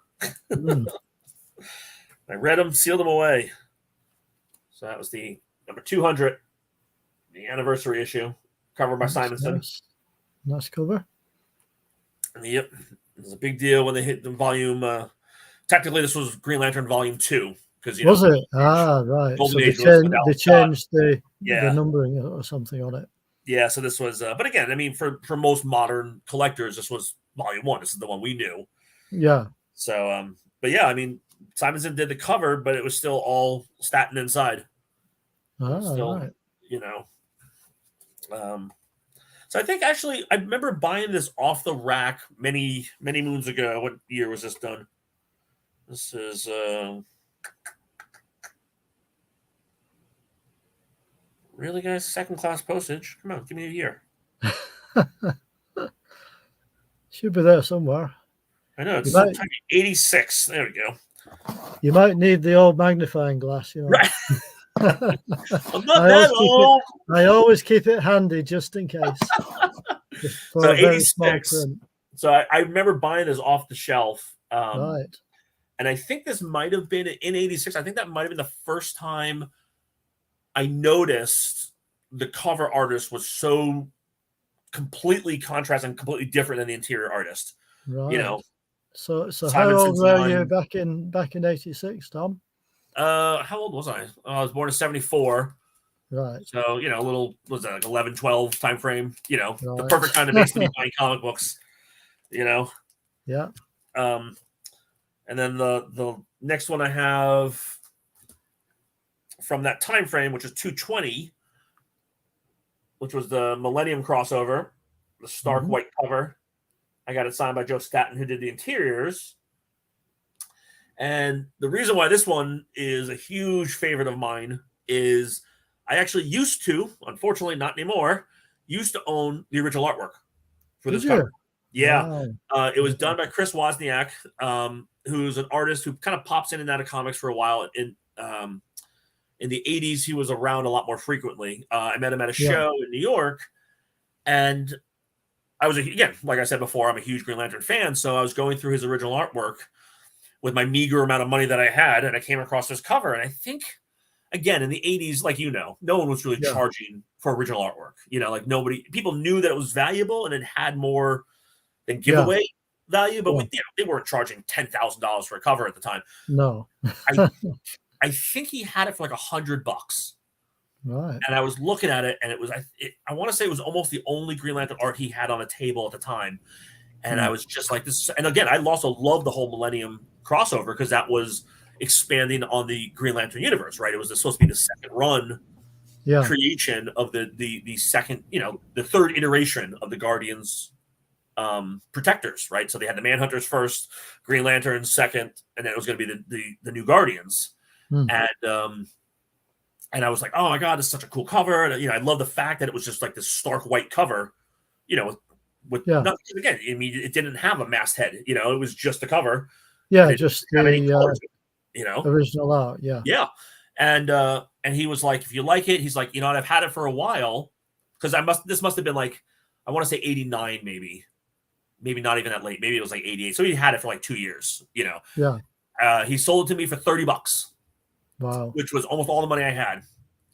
I read them, sealed them away. So that was the number 200, the anniversary issue, covered by Simonson. Nice cover. Yep. It was a big deal when they hit the volume. Technically, this was Green Lantern Volume 2. Was it? Right. So they changed the numbering or something on it. Yeah, so this was, but again, I mean, for most modern collectors, this was Volume 1. This is the one we knew. Yeah. So, but yeah, I mean, Simonson did the cover, but it was still all Staten inside. Right. So I think actually, I remember buying this off the rack many moons ago. What year was this done? This is Really, guys? Second-class postage? Come on, give me a year. Should be there somewhere. I know, it's 86. There we go. You might need the old magnifying glass, you know. Right. I'm not that old. I always keep it handy just in case. Just for So a very 86. small print. So I remember buying this off the shelf. Right. And I think this might have been in 86. I think that might have been the first time I noticed the cover artist was so completely contrasting, completely different than the interior artist. Right. You know. So Simon how old were you Simpson back in 86, Tom? How old was I? I was born in 74. Right. So, you know, a little, was that like 11, 12 time frame? You know, right. The perfect time to basically buying comic books, you know? Yeah. And then the next one I have from that time frame, which is 220, which was the Millennium crossover, the stark white cover. I got it signed by Joe Staton, who did the interiors. And the reason why this one is a huge favorite of mine is I actually used to, unfortunately not anymore, used to own the original artwork for this cover. Yeah. Wow. It was done by Chris Wozniak, who's an artist who kind of pops in and out of comics for a while. In the 80s, he was around a lot more frequently. I met him at a show in New York, and I was, again, like I said before, I'm a huge Green Lantern fan, so I was going through his original artwork with my meager amount of money that I had, and I came across this cover, and I think, again, in the 80s, like, you know, no one was really charging for original artwork. You know, like people knew that it was valuable, and it had more than giveaway value, but they weren't charging $10,000 for a cover at the time. No. I think he had it for like $100. Right. And I was looking at it, and it was, I want to say it was almost the only Green Lantern art he had on a table at the time. And I was just like this. And again, I also love the whole Millennium crossover because that was expanding on the Green Lantern universe, right? It was supposed to be the second run creation of the second, you know, the third iteration of the Guardians protectors, right? So they had the Manhunters first, Green Lantern second, and then it was going to be the new Guardians. And I was like, oh my God, this is such a cool cover. And, you know, I love the fact that it was just like this stark white cover, you know, with nothing, again, I mean, it didn't have a masthead, you know, it was just a cover. Yeah, just the colors, you know, original art. Yeah. Yeah. And he was like, if you like it, he's like, you know, I've had it for a while because this must have been like, I want to say 89, maybe not even that late. Maybe it was like 88. So he had it for like 2 years, you know? Yeah. He sold it to me for $30. Wow. Which was almost all the money I had.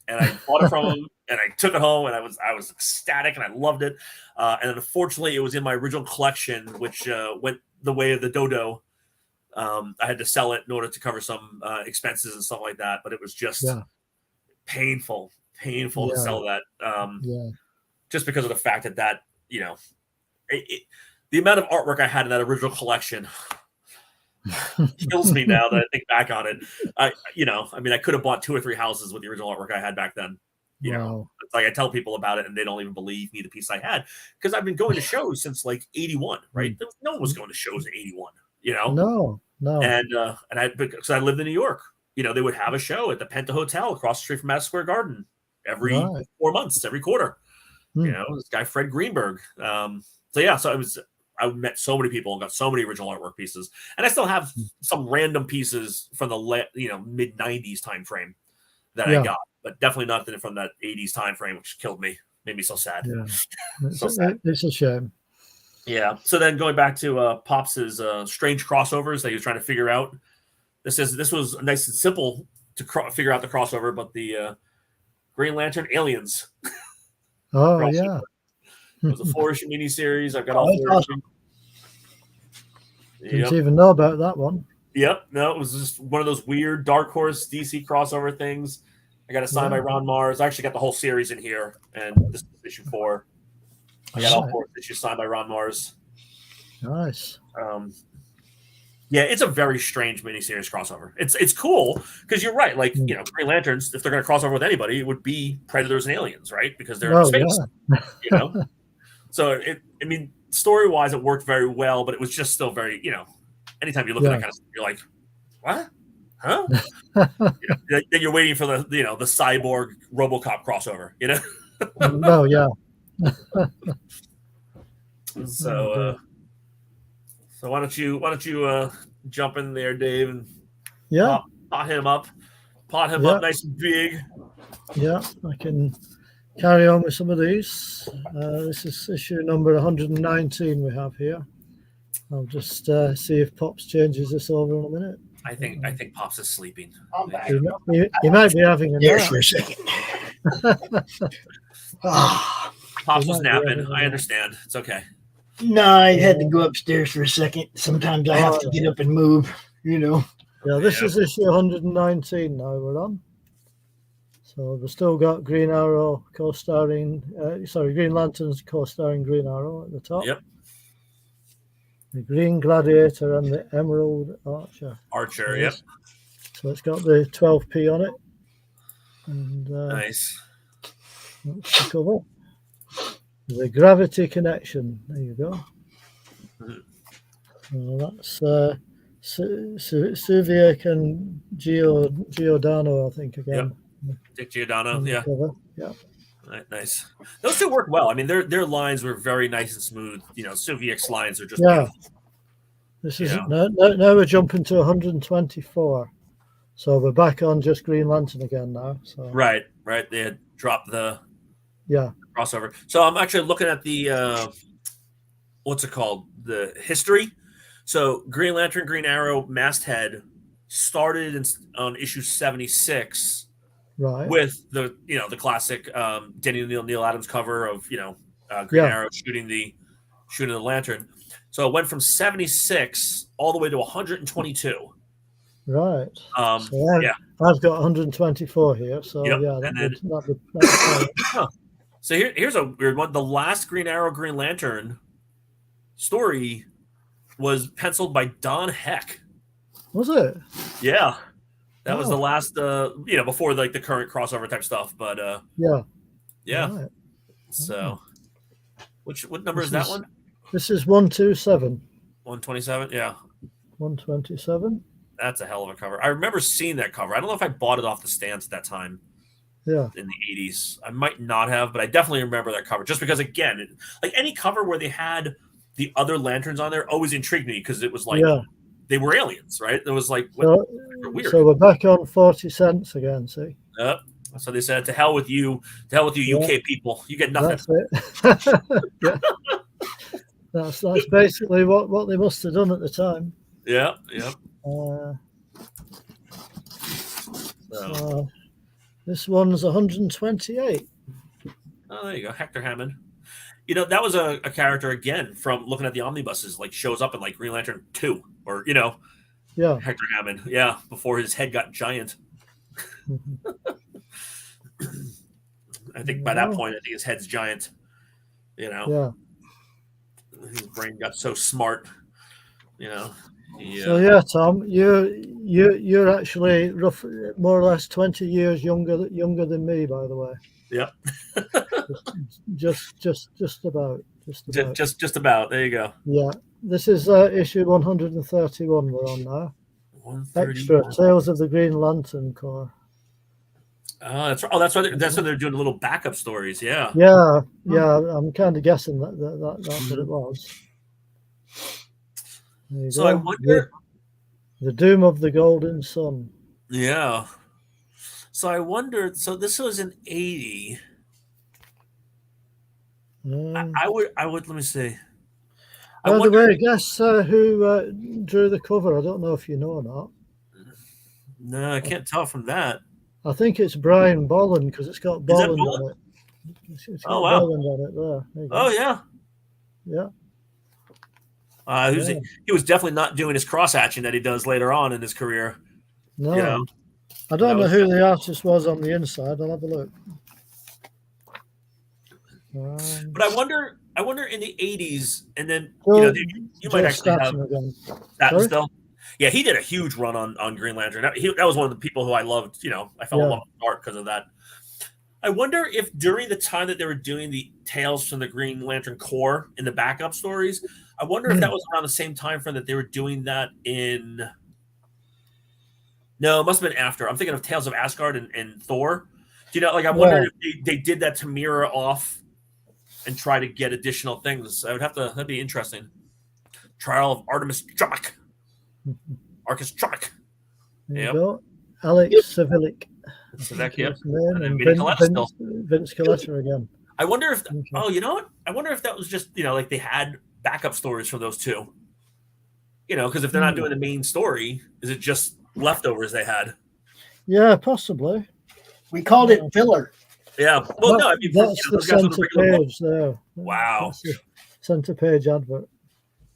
And I bought it from him and I took it home and I was ecstatic and I loved it. And unfortunately it was in my original collection, which went the way of the dodo. I had to sell it in order to cover some expenses and stuff like that. But it was just painful to sell that. Just because of the fact that you know, the amount of artwork I had in that original collection kills me now that I think back on it. I mean, I could have bought 2 or 3 houses with the original artwork I had back then. You know, it's like I tell people about it and they don't even believe me the piece I had because I've been going to shows since like 81, right? No one was going to shows in 81, you know? No. And because I lived in New York, you know, they would have a show at the Penta Hotel across the street from Madison Square Garden every 4 months, every quarter. You know, this guy Fred Greenberg. I met so many people and got so many original artwork pieces, and I still have some random pieces from the mid 90s time frame that I got, but definitely nothing from that 80s time frame, which killed me, made me so sad. Yeah, sad. It's a shame. Yeah. So then going back to Pops's strange crossovers that he was trying to figure out. This was nice and simple to figure out the crossover, but the Green Lantern Aliens. Oh crossover. yeah. It was a 4-issue miniseries. I've got all 4 issues. Didn't even know about that one. Yep. No, it was just one of those weird Dark Horse DC crossover things. I got it signed by Ron Mars. I actually got the whole series in here, and this is issue 4. I got all 4 issues signed by Ron Mars. Nice. Yeah, it's a very strange miniseries crossover. It's cool because you're right. Like, you know, Green Lanterns, if they're going to cross over with anybody, it would be Predators and Aliens, right? Because they're in space. You know, so I mean, story wise, it worked very well, but it was just still very, you know, anytime you look at that kind of stuff, you're like, what? huh? Then you're waiting for the the Cyborg RoboCop crossover, No, yeah. So why don't you jump in there, Dave, and pot him up nice and big. Yeah, I can carry on with some of these. This is issue number 119 we have here. I'll just see if Pops changes this over in a minute. I think Pops is sleeping. He might be having a nap for a second. Pops was napping. I understand. It's okay. No, I had to go upstairs for a second. Sometimes I have to get up and move, Yeah, this is issue 119 now we're on. So we've still got Green Arrow co-starring, Green Lantern's co-starring Green Arrow at the top. Yep. The Green Gladiator and the Emerald Archer. Yep. So it's got the 12p on it. And nice. That's the cover. The Gravity Connection. There you go. So that's Suviak and Giordano, I think, again. Yep. Dick Giordano, yeah. Yeah. Nice. Those two work well. I mean, their lines were very nice and smooth. Suviak's lines are just beautiful. This is now we're jumping to 124. So we're back on just Green Lantern again now. So right. They had dropped the crossover. So I'm actually looking at the what's it called? The history. So Green Lantern, Green Arrow, Masthead started on issue 76. Right. With the the classic Denny Neil Adams cover of Green Arrow shooting the lantern. So it went from 76 all the way to 122. Right. So I've got 124 here. So So here's a weird one. The last Green Arrow Green Lantern story was penciled by Don Heck. Was it? Yeah. That was the last, before like the current crossover type stuff. But yeah. Right. So, what number is that one? This is 127. 127. Yeah. 127. That's a hell of a cover. I remember seeing that cover. I don't know if I bought it off the stands at that time. Yeah. In the 80s, I might not have, but I definitely remember that cover. Just because, again, like any cover where they had the other lanterns on there always intrigued me because it was like. Yeah. They were aliens, right? It was like weird. So we're back on 40 cents again. See? Yep. So they said, "To hell with you, UK people. You get nothing." That's it. That's basically what they must have done at the time. Yeah. So this one's 128. Oh, there you go, Hector Hammond. That was a character again from looking at the omnibuses. Like shows up in like Green Lantern 2, or Hector Hammond. Yeah, before his head got giant. I think by that point, his head's giant. Yeah. His brain got so smart. So Tom, you're actually more or less 20 years younger than me, by the way. Yep. just about. Just about. There you go. Yeah. This is issue 131 we're on now. Extra Tales of the Green Lantern Corps. That's right. Oh, that's why they're doing little backup stories. Yeah. Yeah. I'm kind of guessing that's what it was. So I wonder. The Doom of the Golden Sun. Yeah. So I wondered. So this was an 80. I would. Let me see. By the way, guess who drew the cover? I don't know if you know or not. No, I can't tell from that. I think it's Brian Bolland because it's got Bolland on it. It's got Bolland on it there. Oh yeah. Yeah. He was definitely not doing his cross hatching that he does later on in his career. No. I don't know who the artist was on the inside. I'll have a look. But I wonder in the 80s, and then you might actually have that still. Yeah, he did a huge run on Green Lantern. That was one of the people who I loved. I fell in love with art because of that. I wonder if during the time that they were doing the Tales from the Green Lantern Corps in the backup stories, I wonder if that was around the same time frame that they were doing that in No, it must have been after. I'm thinking of Tales of Asgard and Thor. Do you know, like, I wonder if they did that to mirror off and try to get additional things. That'd be interesting. Trial of Artemis Chummock. Arcus Chummock. There you go. Alex Savilic. Yep. And Vince Coletta again. I wonder if, you know what? I wonder if that was just, like they had backup stories from those two. Because if they're not doing the main story, is it just leftovers they had? Yeah, possibly. We called it filler. Yeah. Well, no, I mean, that's the center page there. Wow. That's the center page advert.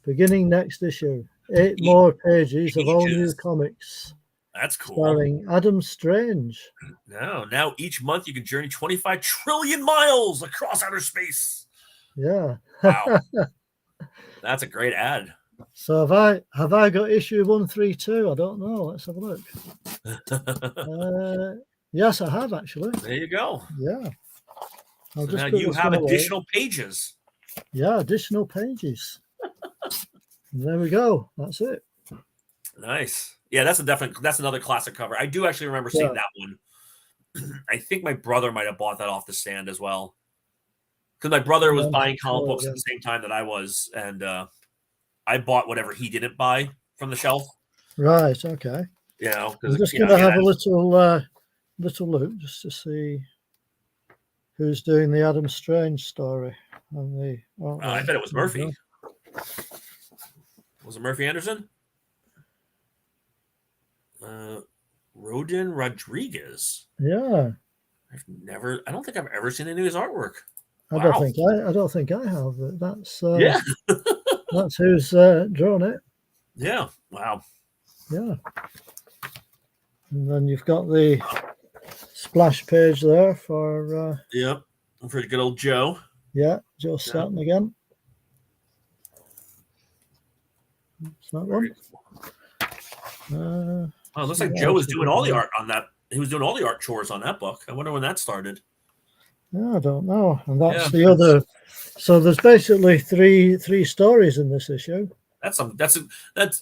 Beginning next issue. 8 more pages of all new comics. That's cool. Starring Adam Strange. Now each month you can journey 25 trillion miles across outer space. Yeah. Wow. That's a great ad. So have I got issue 132? I don't know. Let's have a look. Yes, I have actually. There you go. Yeah. So now you have additional pages. Yeah, additional pages. There we go. That's it. Nice. Yeah, that's another classic cover. I do actually remember seeing that one. I think my brother might have bought that off the stand as well. Because my brother was buying comic books at the same time that I was, and I bought whatever he didn't buy from the shelf. Right. Okay. I'm just going to have a little look just to see who's doing the Adam Strange story. I bet it was Murphy. Was it Murphy Anderson? Rodin Rodriguez. Yeah. I don't think I've ever seen any of his artwork. I don't think I have, but that's that's who's drawn it. Yeah. Wow. Yeah. And then you've got the splash page there for for good old Joe. Yeah, Joe Staton again. It's that one. It looks like Joe was doing all the art on that. He was doing all the art chores on that book. I wonder when that started. Yeah, I don't know. And that's the other. So there's basically three stories in this issue. That's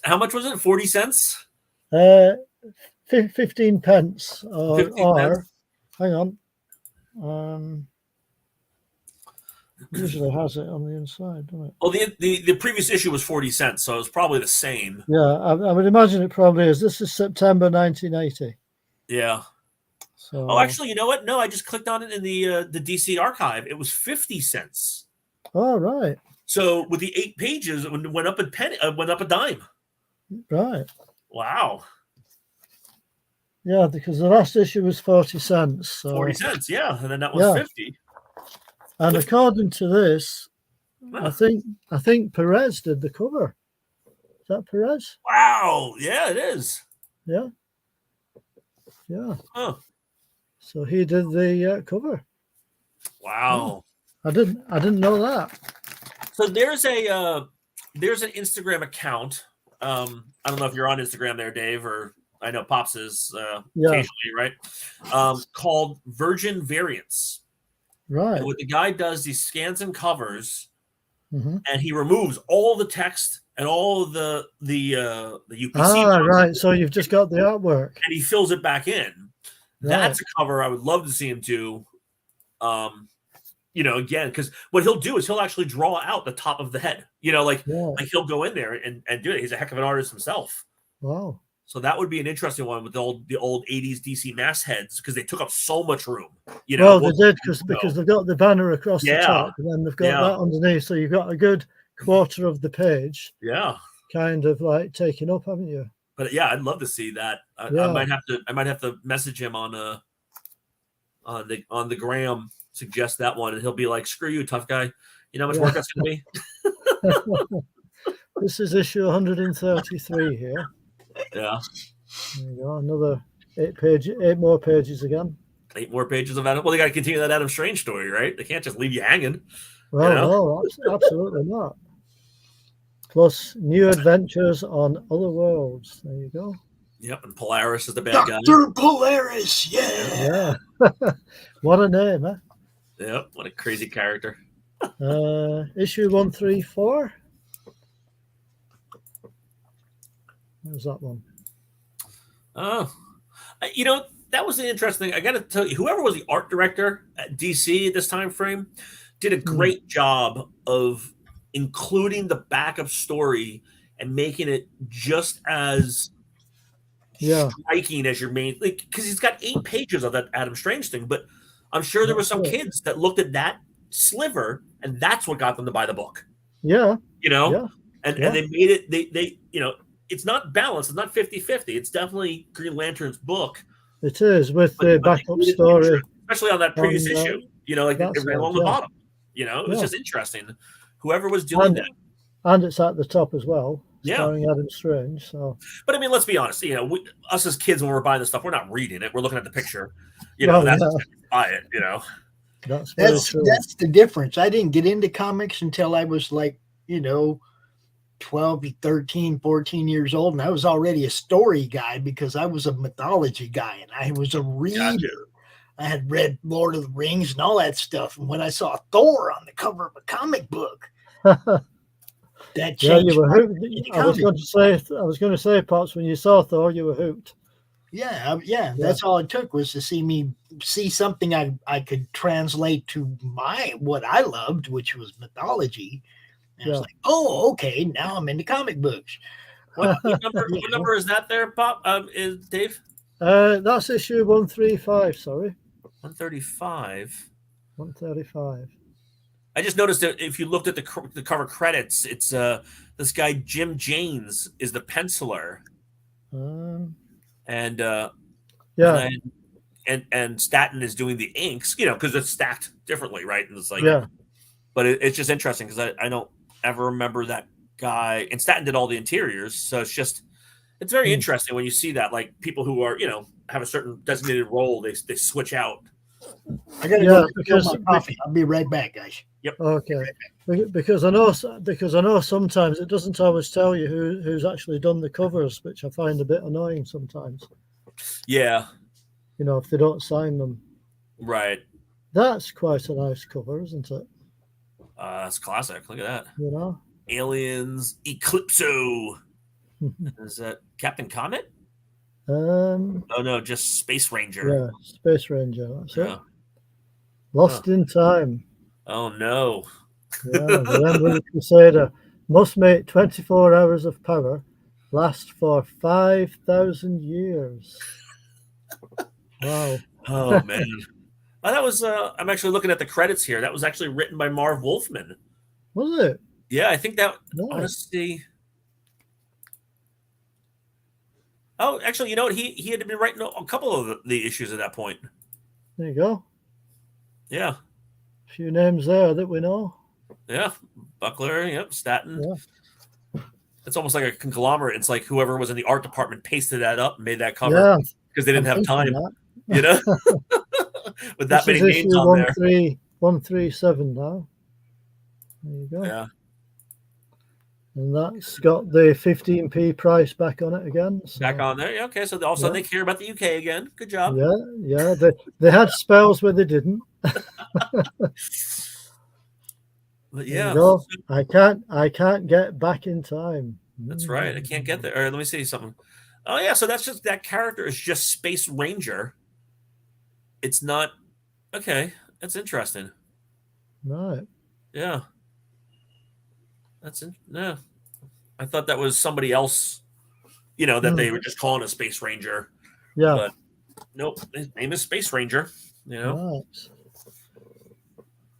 how much was it? 40 cents? 15 pence. 15 pence. Hang on. Usually has it on the inside, doesn't it? Well, the previous issue was 40 cents, so it was probably the same. Yeah, I would imagine it probably is. This is September 1980. Yeah. So, actually, you know what? No, I just clicked on it in the DC archive. It was 50 cents. Oh, right. So with the 8 pages, it went up a dime. Right. Wow. Yeah, because the last issue was 40 cents. So. 40 cents, yeah, and then that was 50. And according to this, I think Perez did the cover. Is that Perez? Wow. Yeah, it is. Yeah. Yeah. Huh. So he did the cover. Wow. I didn't know that. So there's an Instagram account. I don't know if you're on Instagram there, Dave, or I know Pops is occasionally, right? Called Virgin Variants. Right. And what the guy does, he scans and covers, and he removes all the text and all of the UPC. Right. So you've just got the artwork, and he fills it back in. Right. That's a cover I would love to see him do. Again, because what he'll do is he'll actually draw out the top of the head. Like he'll go in there and do it. He's a heck of an artist himself. Wow. So that would be an interesting one with the old 80s DC mastheads because they took up so much room. Well, they did because they've got the banner across the top and then they've got that underneath. So you've got a good quarter of the page. Yeah. Kind of like taken up, haven't you? But I'd love to see that. I might have to message him on the gram, suggest that one, and he'll be like, "Screw you, tough guy. You know how much work that's going to be." This is issue 133 here. Yeah. There you go. Another 8 more pages again. 8 more pages of Adam. Well, they got to continue that Adam Strange story, right? They can't just leave you hanging. Well, no, absolutely not. Plus, new adventures on other worlds. There you go. Yep, and Polaris is the bad guy. Dr. Polaris, yeah. What a name, huh? Yep, what a crazy character. Issue 134. Where's that one? Oh, You know, that was the interesting thing. I got to tell you, whoever was the art director at DC at this time frame did a great job of including the backup story and making it just as striking as your main, like, because he's got 8 pages of that Adam Strange thing. But I'm sure there were some kids that looked at that sliver and that's what got them to buy the book. Yeah. You know, and they made it. They you know, it's not balanced. It's not 50-50. It's definitely Green Lantern's book. It is with the backup story, especially on that previous issue. You know, like it ran along the bottom. You know, it was just interesting. Whoever was doing that, and it's at the top as well. Yeah, starring Adam Strange. So, but I mean, let's be honest. You know, us as kids when we're buying this stuff, we're not reading it. We're looking at the picture. You know, that's buy it. You know, that's the difference. I didn't get into comics until I was like, you know, 12, 13, 14 years old, and I was already a story guy because I was a mythology guy and I was a reader. Gotcha. I had read Lord of the Rings and all that stuff. And when I saw Thor on the cover of a comic book, that changed. I was going to say, Pops, when you saw Thor, you were hooked. Yeah. That's all it took was to see something I could translate to what I loved, which was mythology. And I was like, oh, okay, now I'm into comic books. What number is that there, Pop? Is Dave? That's issue 135. Sorry, 135. 135. I just noticed that if you looked at the cover credits, it's this guy Jim Janes is the penciler, and Staton is doing the inks. You know, because it's stacked differently, right? And it's like, but it's just interesting because I don't ever remember that guy, and Staton did all the interiors, so it's very interesting when you see that, like, people who are, you know, have a certain designated role, they switch out. I gotta go get my coffee. I'll be right back, guys. Yep. Okay. Because I know sometimes it doesn't always tell you who's actually done the covers, which I find a bit annoying sometimes. Yeah. You know, if they don't sign them. Right. That's quite a nice cover, isn't it? That's classic. Look at that. You know, Aliens, Eclipso. Is that Captain Comet? Oh no, just Space Ranger. Yeah, Space Ranger. That's it. Lost in Time. Oh no. The Emblem Crusader must make 24 hours of power last for 5,000 years. Wow. Oh man. Oh, that was. I'm actually looking at the credits here. That was actually written by Marv Wolfman. Was it? Yeah, I think that. Honestly. Oh, actually, you know what? He had been writing a couple of the issues at that point. There you go. Yeah. A few names there that we know. Yeah, Buckler. Yep, Staton. Yeah. It's almost like a conglomerate. It's like whoever was in the art department pasted that up and made that cover because they didn't have time. You know. With that many names on there. 137 now. There you go. Yeah. And that's got the 15p price back on it again. So. Back on there. Yeah, okay. So all of a sudden they care about the UK again. Good job. Yeah. They had spells where they didn't. But yeah. I can't get back in time. That's right. I can't get there. All right, let me see something. Oh yeah, so that's just that character is just Space Ranger. It's not okay. That's interesting. Right. Yeah. Yeah. I thought that was somebody else, you know, that they were just calling a Space Ranger. Yeah. But nope, his name is Space Ranger. You know. Right.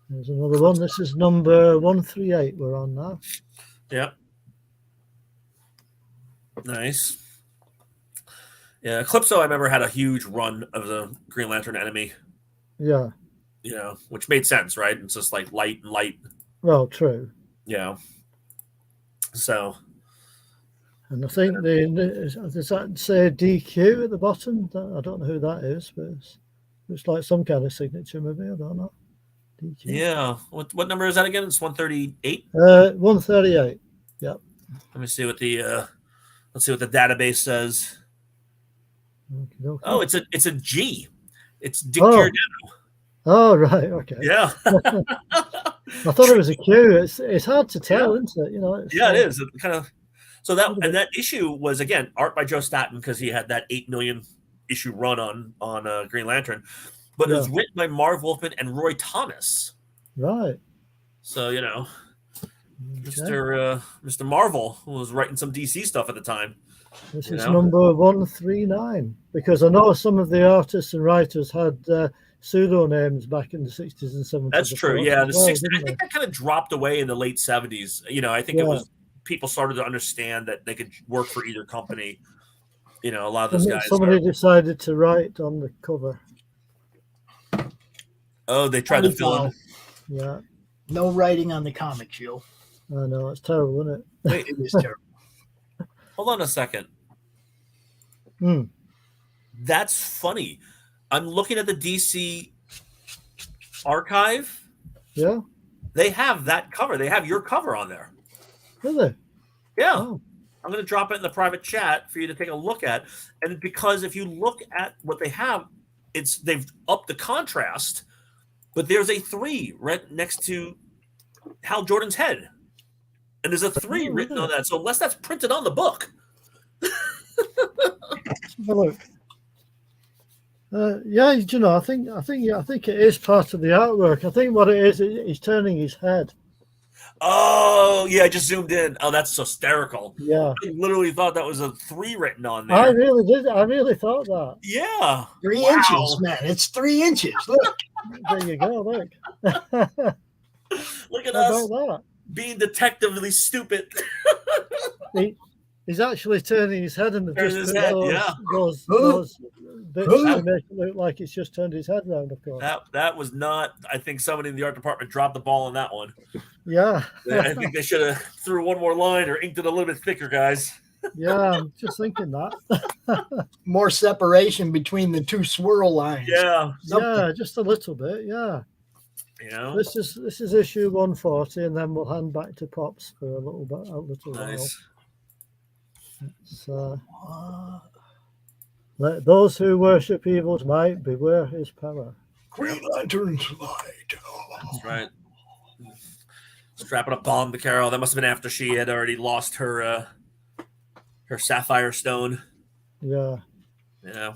There's another one. This is number 138 we're on now. Yeah. Nice. Yeah, Eclipso, I remember, had a huge run of the Green Lantern enemy. Yeah. You know, which made sense, right? It's just like light and light. Well, true. Yeah. So. And I think does that say DQ at the bottom? I don't know who that is, but it's like some kind of signature, maybe. I don't know. DQ. Yeah. What number is that again? It's 138? 138. Yep. Let me see what the let's see what the database says. Okay. Oh, it's a G. It's Dick Giordano. Oh, right. Okay. Yeah. I thought it was a Q. It's hard to tell, isn't it? You know. It is. It kind of. So that issue was again art by Joe Staton because he had that 8 million issue run on Green Lantern, but it was written by Marv Wolfman and Roy Thomas. Right. So Mr. Marvel was writing some DC stuff at the time. This is number 139, because I know some of the artists and writers had pseudonames back in the 60s and 70s. That's true. Yeah, the 60s. I think that kind of dropped away in the late 70s. I think it was people started to understand that they could work for either company. A lot of those guys. Somebody decided to write on the cover. Oh, they tried to fill in. Yeah. No writing on the comic, Jill. I know, it's terrible, isn't it? Wait, it is terrible. Hold on a second. That's funny. I'm looking at the DC archive. Yeah. They have that cover. They have your cover on there. Really? Yeah. Oh. I'm going to drop it in the private chat for you to take a look at. And because if you look at what they have, they've upped the contrast, but there's a 3 right next to Hal Jordan's head. And there's a 3 written on that. So unless that's printed on the book. Have a look. I think it is part of the artwork. I think what it is, he's turning his head. Oh, yeah, I just zoomed in. Oh, that's hysterical. Yeah. I literally thought that was a 3 written on there. I really did. I really thought that. Yeah. 3 inches, man. It's 3 inches. Look. There you go. Look. Look at us being detectively stupid. He's actually turning his head, and just those bits to make it look like it's just turned his head round. Of course, that was not. I think somebody in the art department dropped the ball on that one. Yeah, I think they should have threw one more line or inked it a little bit thicker, guys. Yeah, I'm just thinking that. More separation between the 2 swirl lines. Yeah, yeah, just a little bit. Yeah. This is issue 140, and then we'll hand back to Pops for a little nice. while. Let those who worship evil's might beware his power. Green Lantern's light. That's right. Strapping a bomb to Carol. That must have been after she had already lost her sapphire stone. Yeah. Yeah.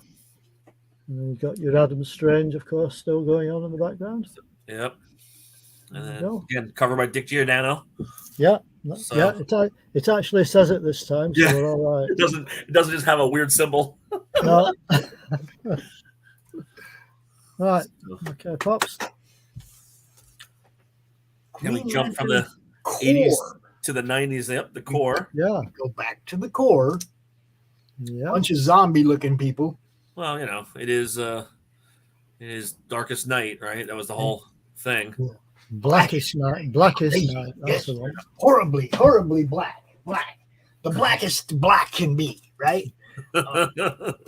And you got your Adam Strange, of course, still going on in the background. Yep. And then, again, covered by Dick Giordano. Yeah. It actually says it this time, so we're all right. It doesn't just have a weird symbol. No. Right. Okay, Pops. Can we jump from the 80s to the 90s? Yep, the core. Yeah. Go back to the core. Yeah. Bunch of zombie-looking people. Well, it is Darkest Night, right? That was the whole thing. Blackest Night. Blackest Night. That's the one. Horribly, horribly black. Black. The blackest black can be, right? And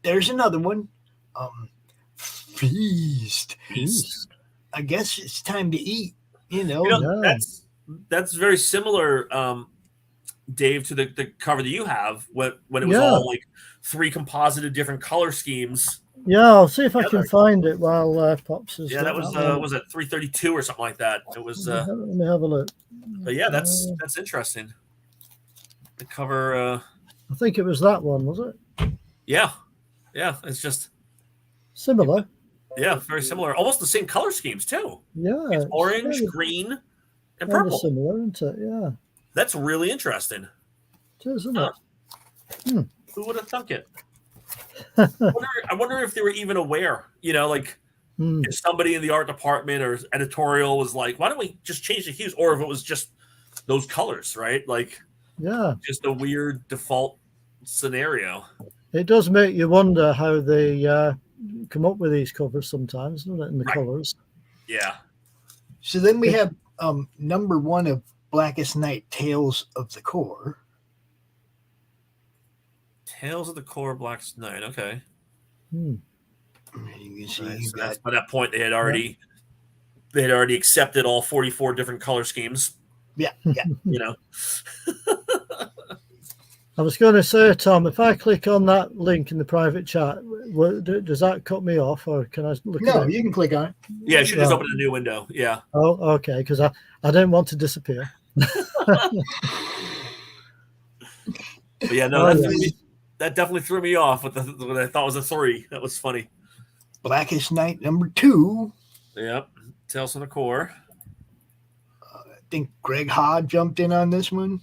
there's another one. Feast. I guess it's time to eat. That's very similar, Dave, to the cover that you have when it was all like 3 composited different color schemes. Yeah, I'll see if I can find it while Pops is. Yeah, that was it 332 or something like that? It was. Let me have a look. But yeah, that's interesting. The cover. I think it was that one, was it? Yeah, it's just similar. Yeah, very similar. Almost the same color schemes too. Yeah, it's orange, green, and purple. Similar, isn't it? Yeah. That's really interesting. It is, isn't it? Who would have thunk it? I wonder if they were even aware. If somebody in the art department or editorial was like, "Why don't we just change the hues?" Or if it was just those colors, right? Just a weird default scenario. It does make you wonder how they come up with these covers sometimes, doesn't it? In the colors. Yeah. So then we have number 1 of Blackest Night, Tales of the Core. Tales of the Core, Blackest Night. Okay. You can see that's by that point they had already accepted all 44 different color schemes. Yeah. I was going to say, Tom, if I click on that link in the private chat, does that cut me off, or can I look at it? No, you can click on it. Yeah, it should just open a new window. Yeah. Oh, okay, because I didn't want to disappear. But yeah, no, that definitely threw me off with what I thought was a 3. That was funny. Blackest Night #2. Yep. Tales from the Core. I think Greg Ha jumped in on this one.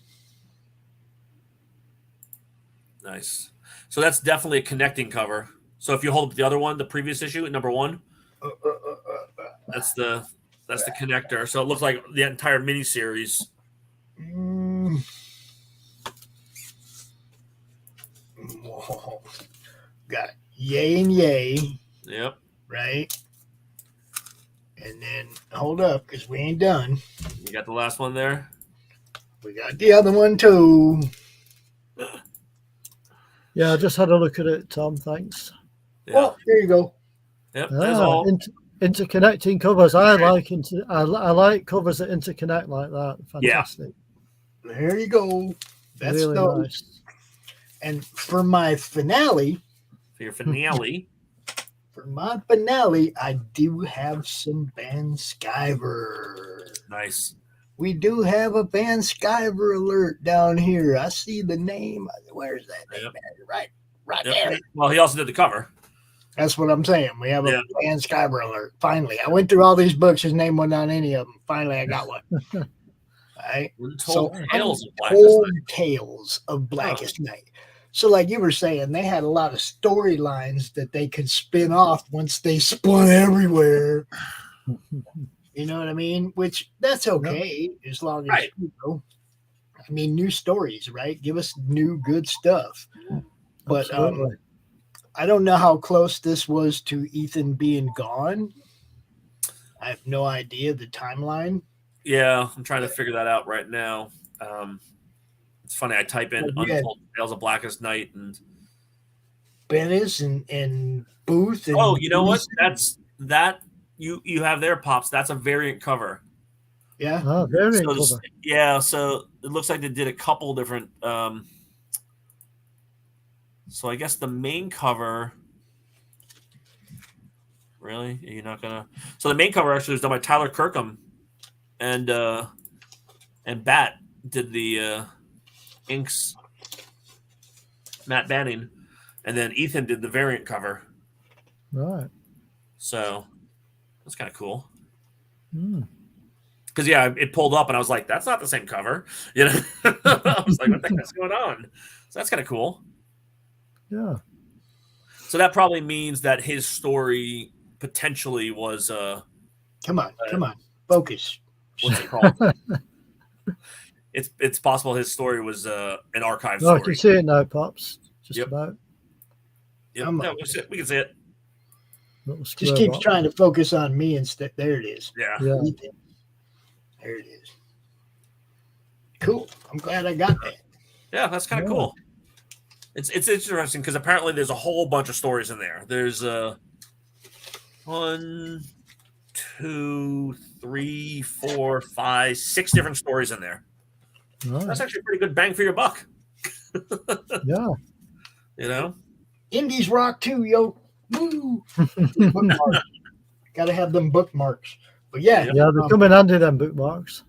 Nice. So that's definitely a connecting cover. So if you hold up the other one, the previous issue at #1, that's the connector. So it looks like the entire miniseries. Got Yay and Yay. Yep. Right. And then hold up, because we ain't done. You got the last one there. We got the other one too. Yeah, I just had a look at it, Tom. Thanks. Yeah. Oh, there you go. Yep. There's all. Interconnecting covers. I like covers that interconnect like that. Fantastic. Yeah. There you go. That's really those. Nice. And for my finale. For your finale. For my finale, I do have some Van Sciver. Nice. We do have a Van Sciver alert down here. I see the name. Where's that name? Right there. Well, he also did the cover. That's what I'm saying. We have a Van Sciver alert. Finally, I went through all these books. His name wasn't on any of them. Finally, I got one. All right. Untold Tales of Blackest Night. So, like you were saying, they had a lot of storylines that they could spin off once they spun everywhere. You know what I mean? Which that's okay as long as you know. I mean, new stories, right? Give us new good stuff. But I don't know how close this was to Ethan being gone. I have no idea the timeline. Yeah, I'm trying to figure that out right now. It's funny. I type in Untold Tales of Blackest Night and Bennis and Booth. And you know what? That you have there, Pops. That's a variant cover. Yeah. Oh, variant cover. So it looks like they did a couple different. So I guess the main cover. Really? You're not gonna. So the main cover actually was done by Tyler Kirkham, and Bat did the inks. Matt Banning, and then Ethan did the variant cover. Right. So that's kind of cool. Because it pulled up and I was like, "That's not the same cover." You know, I was like, "What the heck's going on?" So that's kind of cool. Yeah. So that probably means that his story potentially was. Come on, focus. What's it called? It's possible his story was an archive story. I can see it now, Pops. Just about. Yep. No, we can see it. Just keeps trying to focus on me instead. There it is. Yeah. There it is. Cool. I'm glad I got that. Yeah, that's kind of cool. It's interesting because apparently there's a whole bunch of stories in there. There's 1, 2, 3, 4, 5, 6 different stories in there. Right. That's actually a pretty good bang for your buck. Yeah. You know? Indies rock too, yo. Woo. Got to have them bookmarks. But yeah, they come in handy, them bookmarks.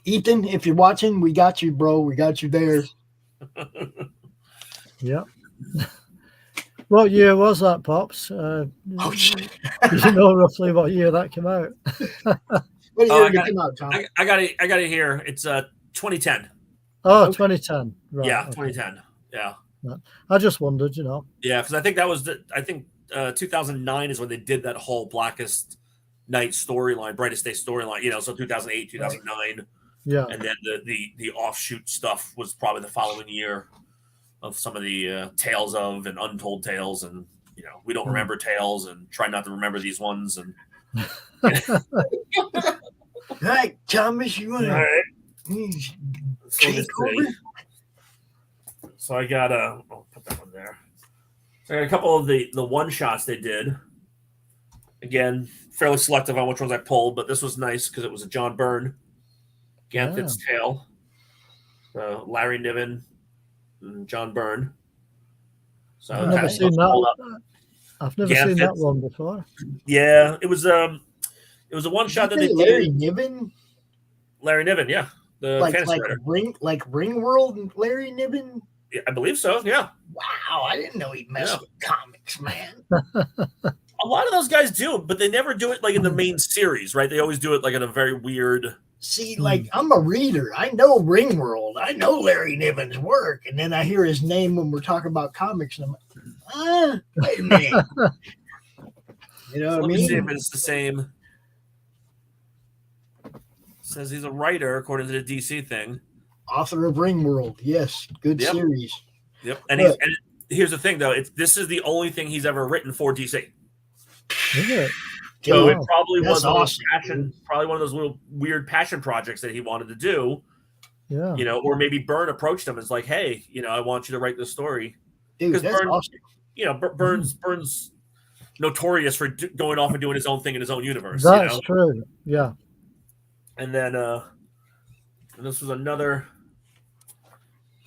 Ethan, if you're watching, we got you, bro. We got you there. Yeah. What year was that, Pops? You know roughly what year that came out. What year did it come out, Tom? I got it here. It's 2010. Oh, 2010. Right. Yeah, 2010. Yeah. I just wondered, you know. Yeah, because I think that was 2009 is when they did that whole Blackest Night storyline, Brightest Day storyline. You know, so 2008, 2009. Yeah. And then the offshoot stuff was probably the following year of some of the Tales of and Untold Tales, and you know, we don't remember tales and try not to remember these ones. And All right, Thomas, you want to take over? So I got I'll put that one there. So I got a couple of the one shots they did. Again, fairly selective on which ones I pulled, but this was nice because it was a John Byrne, Ganthet's Tale, Larry Niven, and John Byrne. So I've never seen that. I've never seen that one before. Yeah, it was a one shot that they did. Larry Niven. Larry Niven, yeah, the fantasy writer. Ring World and Larry Niven. I believe so. Yeah. Wow, I didn't know he messed with comics, man. A lot of those guys do, but they never do it like in the main series, right? They always do it like in a very weird. See, like I'm a reader. I know Ringworld. I know Larry Niven's work, and then I hear his name when we're talking about comics, and I'm like, wait a minute. You know what I mean? Let me see if it's the same. It says he's a writer according to the DC thing. Author of Ringworld, yes, good series. Yep, and here's the thing though: this is the only thing he's ever written for DC. So it probably was awesome. Probably one of those little weird passion projects that he wanted to do. Yeah, you know, or maybe Byrne approached him and was like, "Hey, you know, I want you to write this story." Dude, that's awesome. You know, Byrne's notorious for going off and doing his own thing in his own universe. That's true. Yeah. And then this was another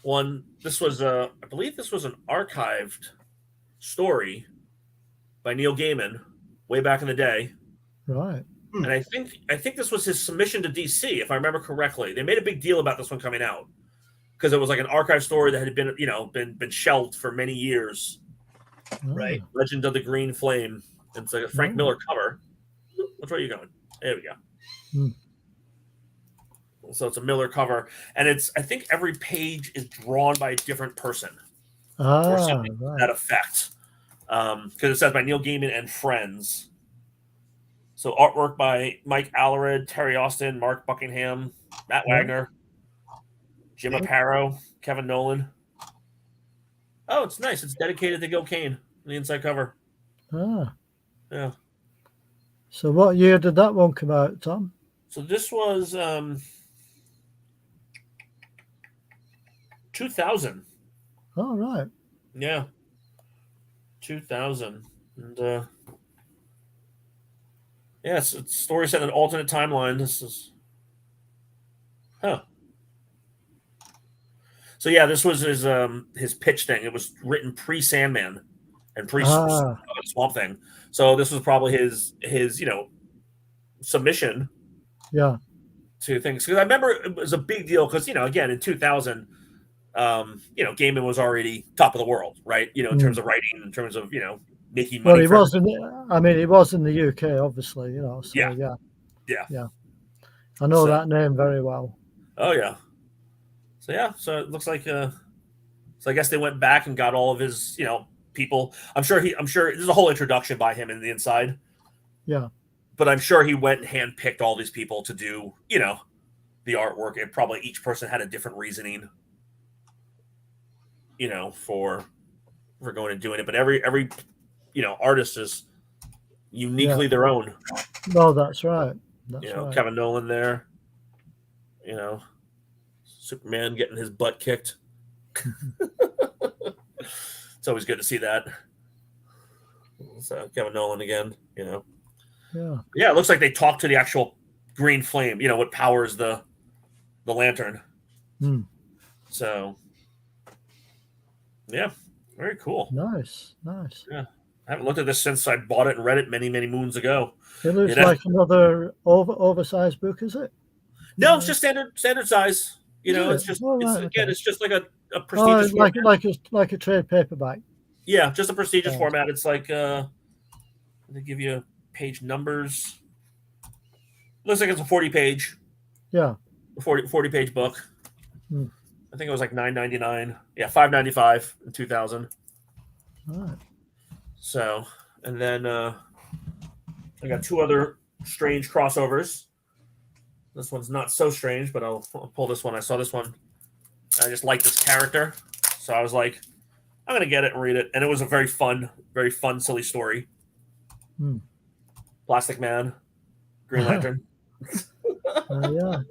one. This was I believe this was an archived story by Neil Gaiman way back in the day. Right. And I think this was his submission to DC, if I remember correctly. They made a big deal about this one coming out because it was like an archive story that had been, you know, been shelved for many years. Right. Legend of the Green Flame. It's like a Frank Miller cover. Which way are you going? There we go. So it's a Miller cover, and I think every page is drawn by a different person or something to that effect. Because it says by Neil Gaiman and friends. So artwork by Mike Allred, Terry Austin, Mark Buckingham, Matt Wagner, Jim Aparo, Kevin Nolan. Oh, it's nice. It's dedicated to Gil Kane on the inside cover. Yeah. So what year did that one come out, Tom? So this was 2000. Oh, right. Yeah. 2000. And it's a story set in an alternate timeline. This is So yeah, this was his pitch thing. It was written pre-Sandman and pre-Swamp Thing. So this was probably his you know, submission. Yeah. To things, because I remember it was a big deal because, you know, again in 2000, you know, Gaiman was already top of the world, right? You know, in terms of writing, in terms of, you know, making money. Well, he was he was in the UK, obviously, you know. So, yeah. I know that name very well. Oh yeah. So it looks like so I guess they went back and got all of his, you know, people. I'm sure there's a whole introduction by him in the inside. Yeah. But I'm sure he went and handpicked all these people to do, you know, the artwork, and probably each person had a different reasoning, you know, for going and doing it. But every you know, artist is uniquely their own. No, that's right. That's you know, right. Kevin Nolan there. You know, Superman getting his butt kicked. It's always good to see that. So Kevin Nolan again, you know. Yeah, it looks like they talked to the actual green flame, you know, what powers the lantern. So, yeah, very cool. Nice. Yeah, I haven't looked at this since I bought it and read it many, many moons ago. It looks like another oversized book, is it? No, it's just standard size. You know, it's just it's just like a prestigious like a trade paperback. Yeah, just a prestigious format. It's like they give you page numbers. Looks like it's a 40-page. Yeah. 40-page book. I think it was like $9.99. Yeah, $5.95 in 2000. All right. So, and then I got two other strange crossovers. This one's not so strange, but I'll pull this one. I saw this one. I just like this character, so I was like, I'm gonna get it and read it. And it was a very fun, silly story. Plastic Man, Green Lantern. Yeah,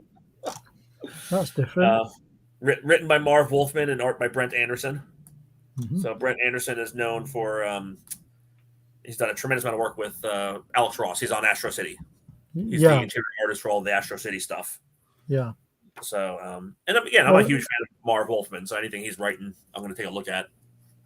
that's different. Written by Marv Wolfman and art by Brent Anderson. So Brent Anderson is known for he's done a tremendous amount of work with Alex Ross. He's on Astro City. He's the interior artist for all the Astro City stuff. Yeah. So and again, I'm a huge fan of Marv Wolfman. So anything he's writing, I'm going to take a look at.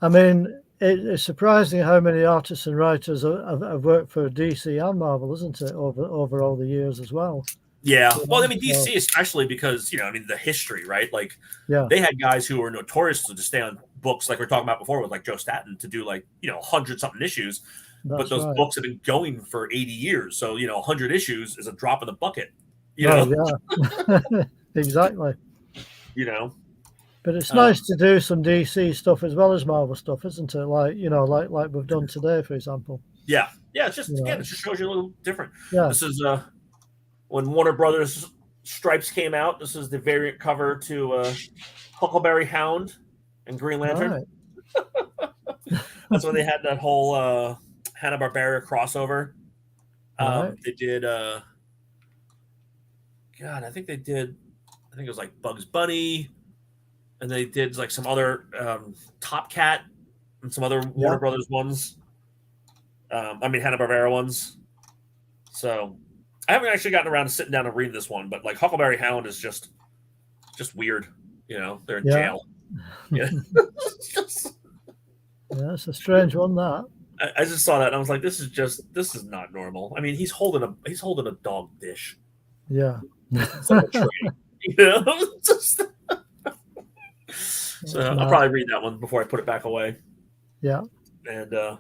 I mean, it's surprising how many artists and writers have worked for DC and Marvel, isn't it, over all the years as well? Yeah. Well, I mean, DC especially because, you know, I mean, the history, right? Like, they had guys who were notorious to stay on books like we were talking about before with like Joe Staton to do like, you know, 100-something issues. But those books have been going for 80 years. So, you know, 100 issues is a drop in the bucket. You know? Yeah. Exactly. You know? But it's nice to do some DC stuff as well as Marvel stuff, isn't it? Like, you know, like we've done today, for example. Yeah. Yeah. It's just, again, it just shows you a little different. Yeah. This is, when Warner Brothers Stripes came out, this is the variant cover to Huckleberry Hound and Green Lantern. Right. That's when they had that whole Hanna-Barbera crossover. They did, I think it was like Bugs Bunny, and they did like some other Top Cat and some other Warner Brothers ones. I mean, Hanna-Barbera ones. So I haven't actually gotten around to sitting down and reading this one, but like Huckleberry Hound is just weird. You know, they're in jail. Yeah. Yeah, it's a strange one, that. I just saw that and I was like, this is not normal. I mean, he's holding a dog dish. Yeah. It's like a tray, you know? So I'll probably read that one before I put it back away. Yeah. And then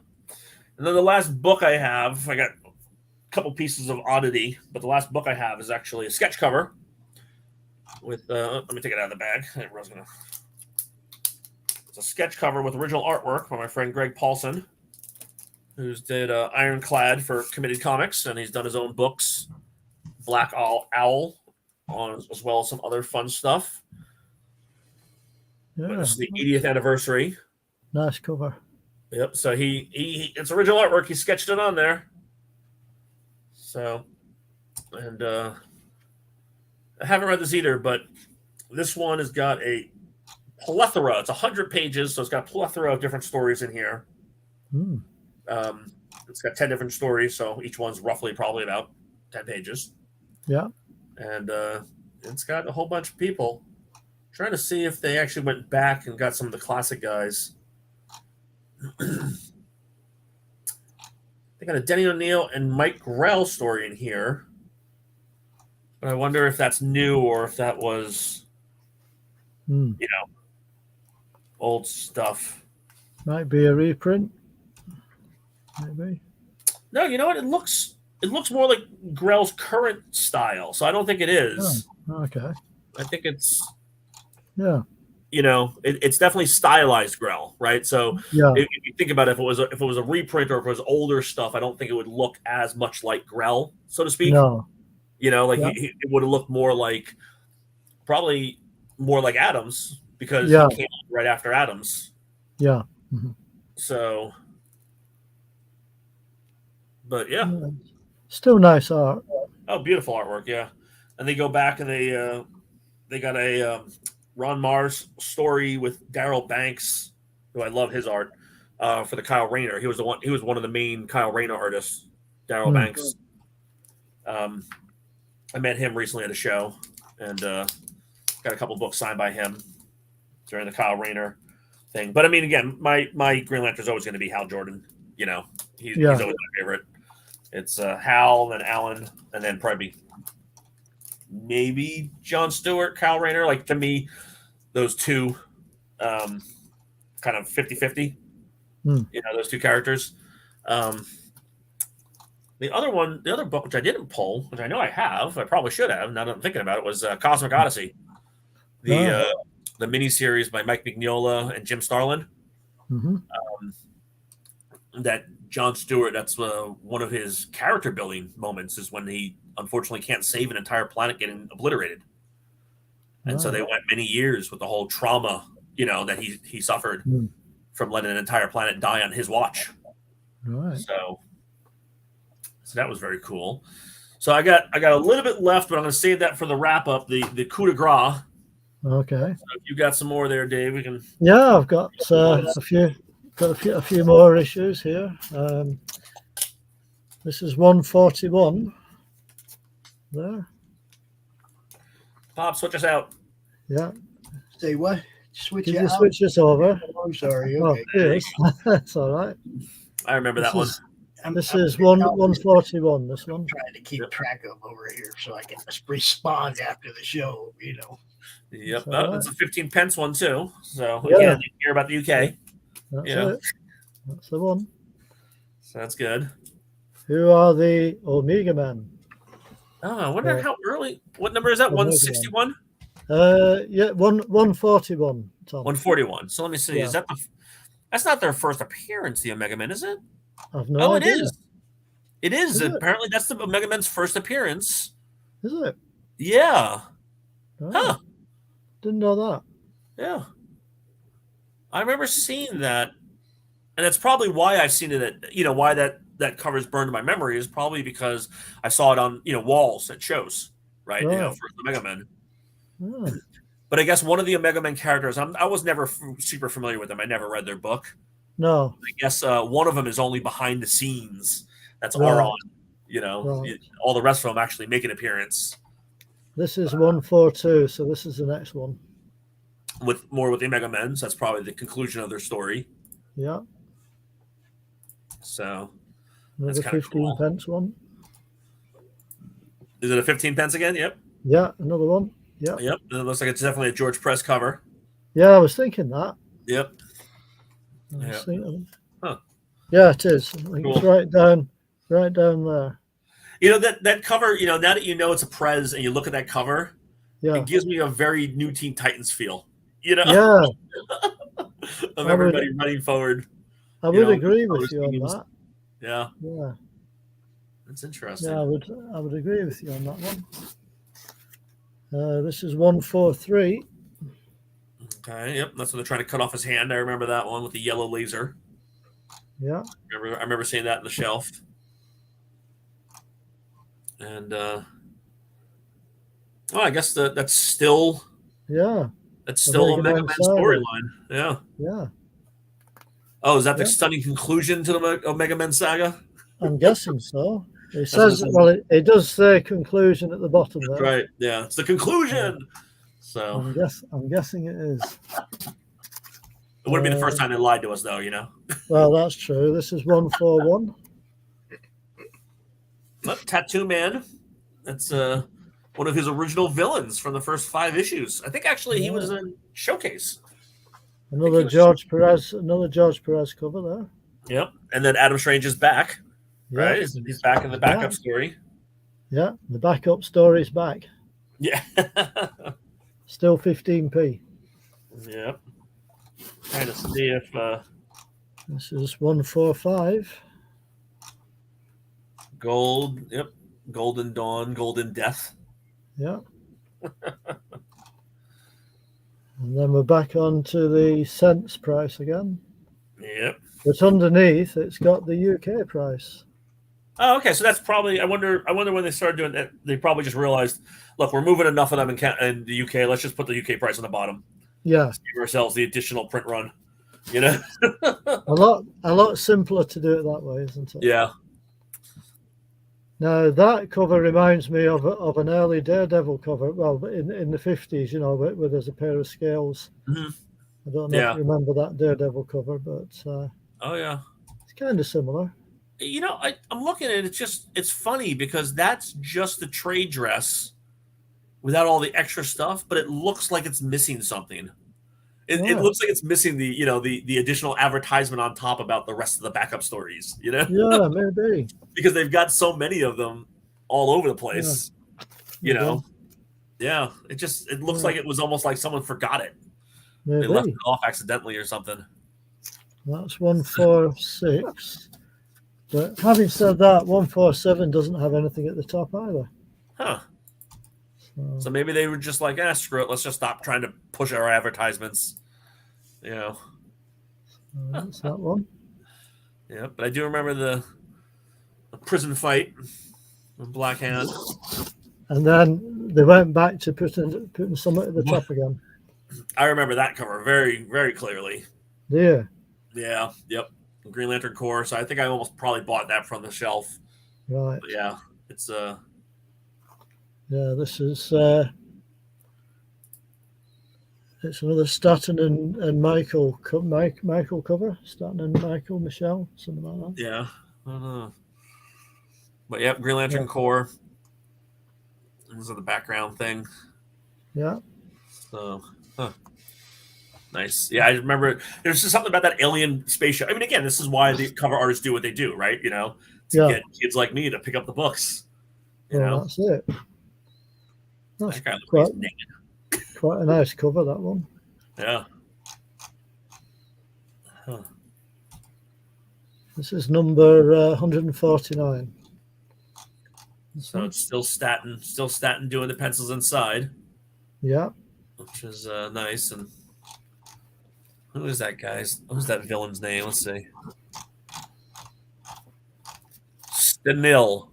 the last book I have, I got a couple pieces of oddity, but the last book I have is actually a sketch cover with let me take it out of the bag. It's a sketch cover with original artwork by my friend Greg Paulson, who's did Ironclad for Committed Comics, and he's done his own books, Black Owl, as well as some other fun stuff. Yeah. But it's the 80th anniversary. Nice cover. Yep. So he it's original artwork. He sketched it on there. So, and I haven't read this either, but this one has got a plethora. It's 100 pages, so it's got a plethora of different stories in here. It's got 10 different stories, so each one's roughly probably about 10 pages. Yeah. And it's got a whole bunch of people. Trying to see if they actually went back and got some of the classic guys. They got a Denny O'Neil and Mike Grell story in here. But I wonder if that's new or if that was, you know, old stuff. Might be a reprint. Maybe. No, you know what? It looks more like Grell's current style, so I don't think it is. Oh, okay. I think it's, you know, it's definitely stylized Grell, right? So if you think about it, if it was a reprint or if it was older stuff, I don't think it would look as much like Grell, so to speak. No. You know, like it would have looked probably more like Adams because he came out right after Adams. Yeah. Mm-hmm. So, but still nice art. Oh, beautiful artwork, yeah. And they go back and they got a Ron Mars story with Daryl Banks, who I love his art, for the Kyle Rayner. He was one of the main Kyle Rayner artists, Daryl Banks. I met him recently at a show and got a couple books signed by him during the Kyle Rayner thing. But I mean, again, my Green Lantern is always going to be Hal Jordan. You know, he's always my favorite. It's Hal, then Alan, and then probably maybe John Stewart, Kyle Rayner. Like, to me, those two kind of 50-50. You know, those two characters. The other book, which I didn't pull, which I know I have, I probably should have, now that I'm thinking about it, was Cosmic Odyssey. The miniseries by Mike Mignola and Jim Starlin. That John Stewart, that's one of his character building moments, is when he unfortunately can't save an entire planet getting obliterated. And so they went many years with the whole trauma, you know, that he suffered from letting an entire planet die on his watch. Right. So that was very cool. So I got a little bit left, but I'm going to save that for the wrap up, the coup de grace. Okay. So if you got some more there, Dave, we can. Yeah, I've got a few more issues here. This is 141. There. Bob, switch us out. Yeah. Say what? Switch Can it you out? switch this over? Oh, I'm sorry. Oh, Okay. yes. That's all right. I remember that one. This is 141. This one. I'm trying to keep track of over here so I can just respond after the show. Yep. That's all It's a 15 pence one too. So Yeah. again, you hear about the UK. That's Yeah. it. That's the one. So that's good. Who are the Omega Men? Oh, I wonder how early. What number is that? 161? Yeah, 141. Tom. 141. So let me see. Yeah. Is that that's not their first appearance, the Omega Men, is it? I've no idea. It is. It is. Is it? Apparently, that's the Omega Men's first appearance. Is it? Yeah. Oh, Huh. Didn't know that. Yeah. I remember seeing that. And that's probably why I've seen it. Why that cover's burned in my memory is probably because I saw it on walls at shows, right? Right. For the Omega Men. Oh. But I guess one of the Omega Men characters, I was never super familiar with them. I never read their book. No. I guess one of them is only behind the scenes. That's Right. Auron. Right. All the rest of them actually make an appearance. This is 142, so this is the next one. With the Omega Men, so that's probably the conclusion of their story. Yeah. So Another 15 pence one. Is it a 15 pence again? Yep. Yeah, another one. Yeah. Yep. It looks like it's definitely a George Press cover. Yeah, I was thinking that. Yep. Huh. Yeah, it is. I think it's right down there. That cover, now that it's a Prez and you look at that cover, it gives me a very New Teen Titans feel. Yeah. Of everybody running forward. I would agree with you on that. Yeah. Yeah. That's interesting. Yeah, I would agree with you on that one. This is 143. Okay, yep. That's when they're trying to cut off his hand. I remember that one with the yellow laser. Yeah. I remember seeing that in the shelf. And I guess that's still a Omega Man storyline. Yeah. Yeah. Oh, is that the stunning conclusion to the Omega Men saga? I'm guessing so. It says, it does say conclusion at the bottom there. Right. Yeah, it's the conclusion. So I'm guessing it is. It wouldn't be the first time they lied to us, though. Well, that's true. This is 141. Tattoo Man. That's one of his original villains from the first 5 issues. I think actually he was in Showcase. Another George Perez cover there. Yep. And then Adam Strange is back. Yeah. Right? He's back in the backup story. Yeah, the backup story is back. Yeah. Still 15p. Yep. Trying to see if this is 145. Gold. Yep. Golden Dawn, Golden Death. Yeah. And then we're back on to the cents price again. Yep. But underneath, it's got the UK price. Oh, okay. So that's probably. I wonder when they started doing that. They probably just realized, look, we're moving enough of them in the UK. Let's just put the UK price on the bottom. Yeah. Give ourselves the additional print run. a lot simpler to do it that way, isn't it? Yeah. Now that cover reminds me of an early Daredevil cover. Well, in the 50s, where there's a pair of scales. Mm-hmm. I don't know if you remember that Daredevil cover, but oh yeah, it's kind of similar. I'm looking at it. It's funny because that's just the trade dress without all the extra stuff, but it looks like it's missing something. It looks like it's missing the additional advertisement on top about the rest of the backup stories. Yeah, maybe because they've got so many of them all over the place. Yeah. It looks like it was almost like someone forgot it. Maybe. They left it off accidentally or something. That's 146. But having said that, 147 doesn't have anything at the top either. Huh. So maybe they were just like, screw it. Let's just stop trying to push our advertisements. That's that one. Yeah, but I do remember the prison fight with Black Hand. And then they went back to putting some at the top again. I remember that cover very, very clearly. Yeah. Yeah. Yep. Green Lantern Corps. So I think I almost probably bought that from the shelf. Right. But yeah, it's yeah, this is it's another Staten and Michael cover. Staten and Michael Michelle, something like that. Yeah. I don't know. But yep, Green Lantern Corps. These are the background thing. Yeah. So, nice. Yeah, I remember there's just something about that alien spaceship. I mean, again, this is why the cover artists do what they do, right? You know, to get kids like me to pick up the books. You know, that's it. That's that quite a nice cover, that one. Yeah. Huh. This is number 149. So it's still Staten doing the pencils inside. Yeah. Which is nice. And who is that guy's? Who's that villain's name? Let's see. Stenil.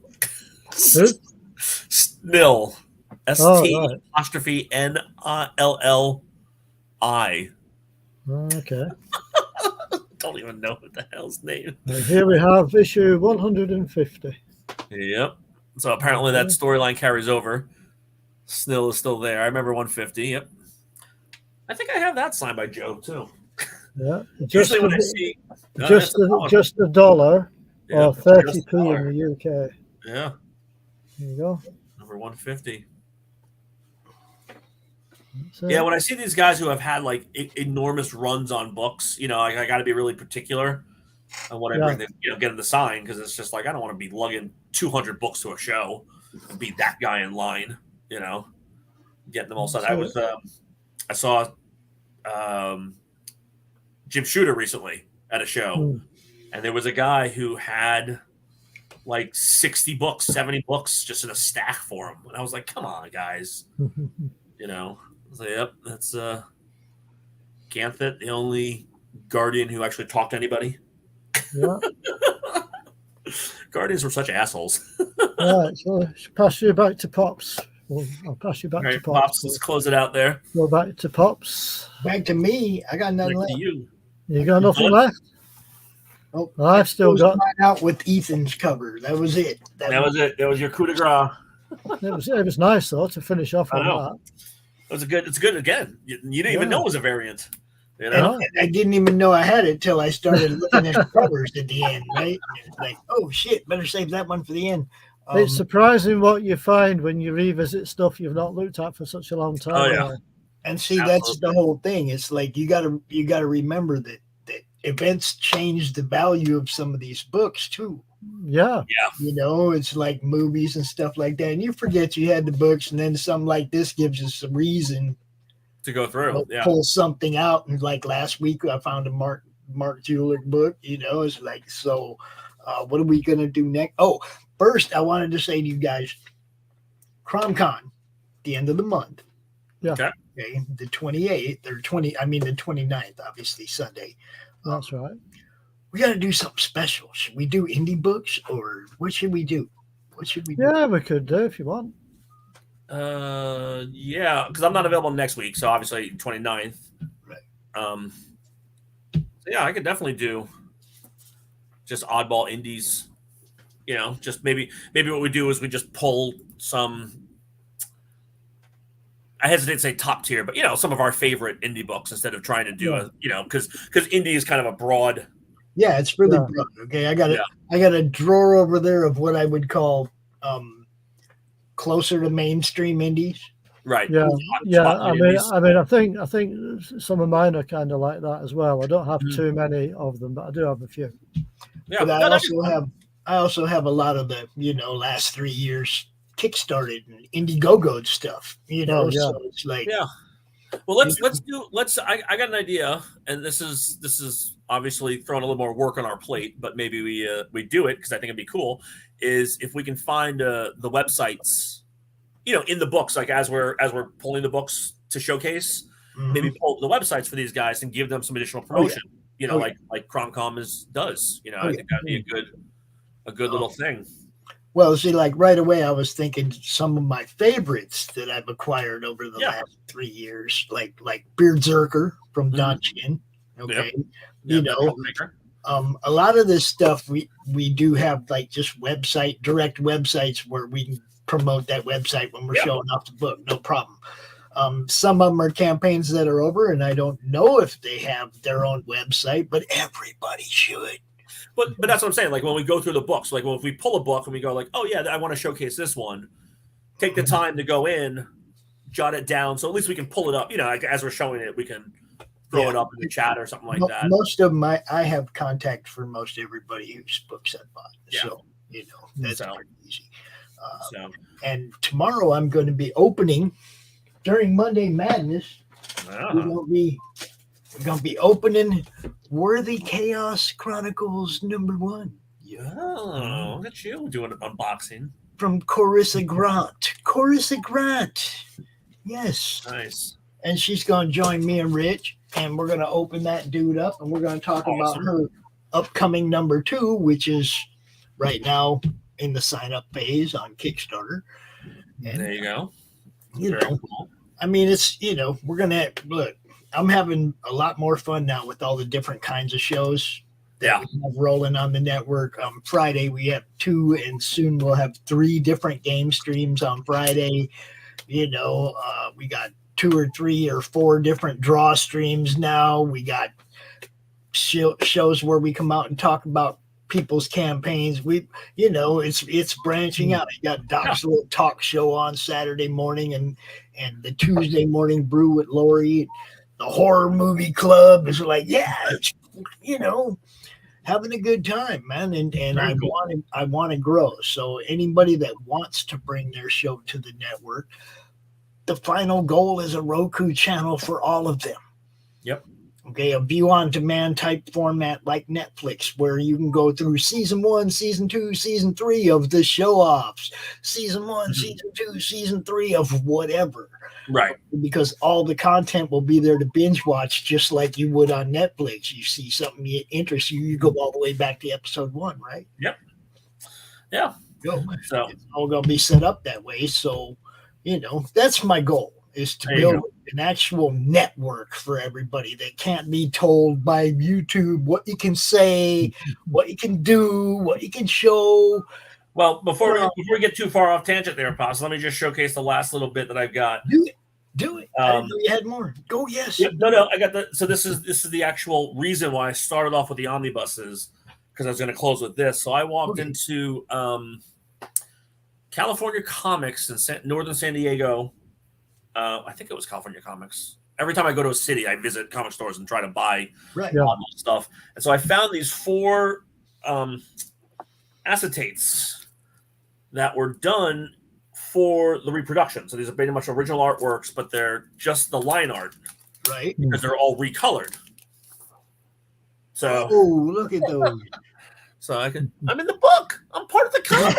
Snil. STNilli. Okay. Don't even know what the hell's name. And here we have issue 150. Yep. So apparently that storyline carries over. Snil is still there. I remember 150. Yep. I think I have that signed by Joe too. Yeah. Usually when I see just $1 or 30p in the UK. Yeah. There you go. Number 150. Yeah, when I see these guys who have had like enormous runs on books, you know, I got to be really particular on what I bring them, you know, get them to sign, because it's just like I don't want to be lugging 200 books to a show and be that guy in line, you know, getting them all signed. I saw Jim Shooter recently at a show, and there was a guy who had like 60 books, 70 books just in a stack for him, and I was like, come on, guys, you know. So, yep, that's Ganthet, the only Guardian who actually talked to anybody. Yeah. Guardians were such assholes. Right, so I'll pass you back to Pops. I'll pass you back to Pops. Pops, let's close it out there. Go back to Pops. Back to me. I got nothing left. You got nothing left? Oh, I've still got out with Ethan's cover. That was it. That was it. That was your coup de grace. It was nice though to finish off on that. It's good again. You didn't even know it was a variant. You know? I didn't even know I had it till I started looking at the covers at the end, right? It's like, oh shit, better save that one for the end. It's surprising what you find when you revisit stuff you've not looked at for such a long time. Oh yeah. And see, that's the whole thing. It's like you gotta remember that events change the value of some of these books too. Yeah. You know, it's like movies and stuff like that. And you forget you had the books, and then something like this gives you some reason to go through. Pull something out. And like last week, I found a Mark Julich book, you know, it's like, so what are we going to do next? Oh, first, I wanted to say to you guys, CromCon, the end of the month. Yeah. Okay. The 28th or the 29th, obviously Sunday. That's right. We got to do something special. Should we do indie books, or what should we do? Yeah, we could do if you want. Yeah, because I'm not available next week, so obviously 29th. Right. So yeah, I could definitely do just oddball indies. You know, just maybe what we do is we just pull some. I hesitate to say top tier, but you know, some of our favorite indie books instead of trying to do because indie is kind of a broad. Yeah, it's really broad. Okay, I got a drawer over there of what I would call closer to mainstream indies. Right. Yeah. I mean, I think some of mine are kind of like that as well. I don't have too many of them, but I do have a few. Yeah, but I also have a lot of the last 3 years Kickstarted and Indiegogo stuff. So it's like Well, let's I got an idea, and this is obviously throwing a little more work on our plate, but maybe we do it because I think it'd be cool. Is if we can find the websites, in the books, like as we're pulling the books to showcase, maybe pull the websites for these guys and give them some additional promotion. Like CromCom does. I think that'd be a good little thing. Well, see, like right away, I was thinking some of my favorites that I've acquired over the last 3 years, like Beardzerker from Donshin. Okay, a lot of this stuff we do have like just direct websites where we can promote that website when we're showing off the book, no problem. Some of them are campaigns that are over, and I don't know if they have their own website, but everybody should. But that's what I'm saying. Like when we go through the books, like if we pull a book and we go like, oh yeah, I want to showcase this one, take the time to go in, jot it down, so at least we can pull it up. Like as we're showing it, we can throw it up in the chat or something like that. Most of them, I have contact for most everybody whose books I bought. Yeah. So that's pretty easy. And tomorrow I'm going to be opening during Monday Madness. We're going to be opening Worthy Chaos Chronicles #1. Oh, look at you doing an unboxing. From Carissa Grant. Carissa Grant. Yes. Nice. And she's going to join me and Rich, and we're going to open that dude up, and we're going to talk about her upcoming #2, which is right now in the sign-up phase on Kickstarter. And there you go. Cool. I mean, it's, we're going to look. I'm having a lot more fun now with all the different kinds of shows that we have rolling on the network. Friday we have 2, and soon we'll have 3 different game streams on Friday. We got 2 or 3 or 4 different draw streams now. We got shows where we come out and talk about people's campaigns. It's branching out. You got Doc's little talk show on Saturday morning, and the Tuesday morning brew with Laurie. The horror movie club is like, having a good time, man. And I want to grow. So anybody that wants to bring their show to the network, the final goal is a Roku channel for all of them. Yep. Okay, a view on demand type format like Netflix, where you can go through season 1, season 2, season 3 of the show offs, season 1, season 2, season 3 of whatever. Right. Because all the content will be there to binge watch, just like you would on Netflix. You see something that interests you, you go all the way back to episode 1, right? Yep. Yeah. Go. So it's all going to be set up that way. So, that's my goal, is to build an actual network for everybody that can't be told by YouTube what you can say, what you can do, what you can show. Well, before we get too far off tangent there, Pops, let me just showcase the last little bit that I've got. Do it. I didn't know you had more. Go, yes. Yeah, no, I got so this is the actual reason why I started off with the omnibuses, because I was going to close with this. So I walked into California Comics in northern San Diego. I think it was California Comics. Every time I go to a city, I visit comic stores and try to buy stuff. And so I found these 4 acetates that were done for the reproduction. So these are pretty much original artworks, but they're just the line art. Right. Because they're all recolored. So look at those. So I'm in the book. I'm part of the comic.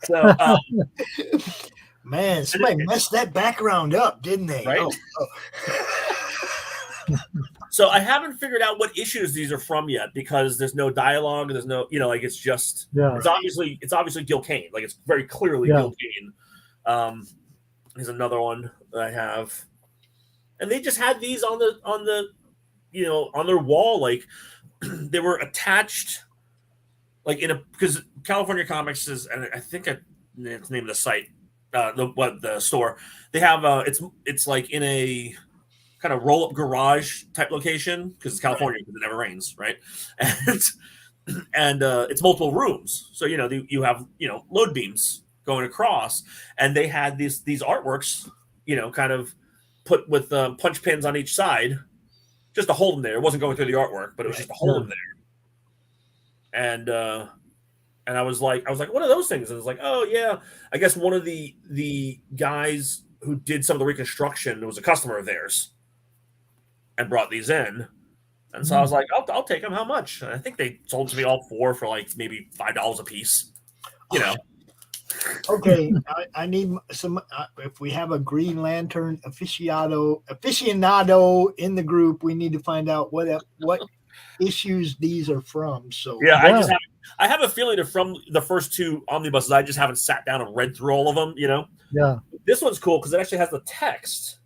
So man, somebody messed that background up, didn't they? Right. So I haven't figured out what issues these are from yet, because there's no dialogue. There's no, it's just it's obviously Gil Kane. Like, it's very clearly Gil Kane. Here's another one that I have, and they just had these on their wall, like they were attached, like because California Comics is, and I think it's the name of the site, the store. They have it's like in a kind of roll-up garage type location, because it's California, because it never rains, right? And it's multiple rooms, so you have load beams going across, and they had these artworks, kind of put with punch pins on each side, just to hold them there. It wasn't going through the artwork, but it was just to hold them there. And I was like, what are those things? And it was like, oh yeah, I guess one of the guys who did some of the reconstruction was a customer of theirs and brought these in. And so I was like, I'll take them. How much? And I think they sold to me all 4 for like maybe $5 a piece. Okay, I need some. If we have a Green Lantern aficionado in the group, we need to find out what issues these are from. So I have a feeling they're from the first 2 omnibuses. I just haven't sat down and read through all of them. Yeah. This one's cool because it actually has the text.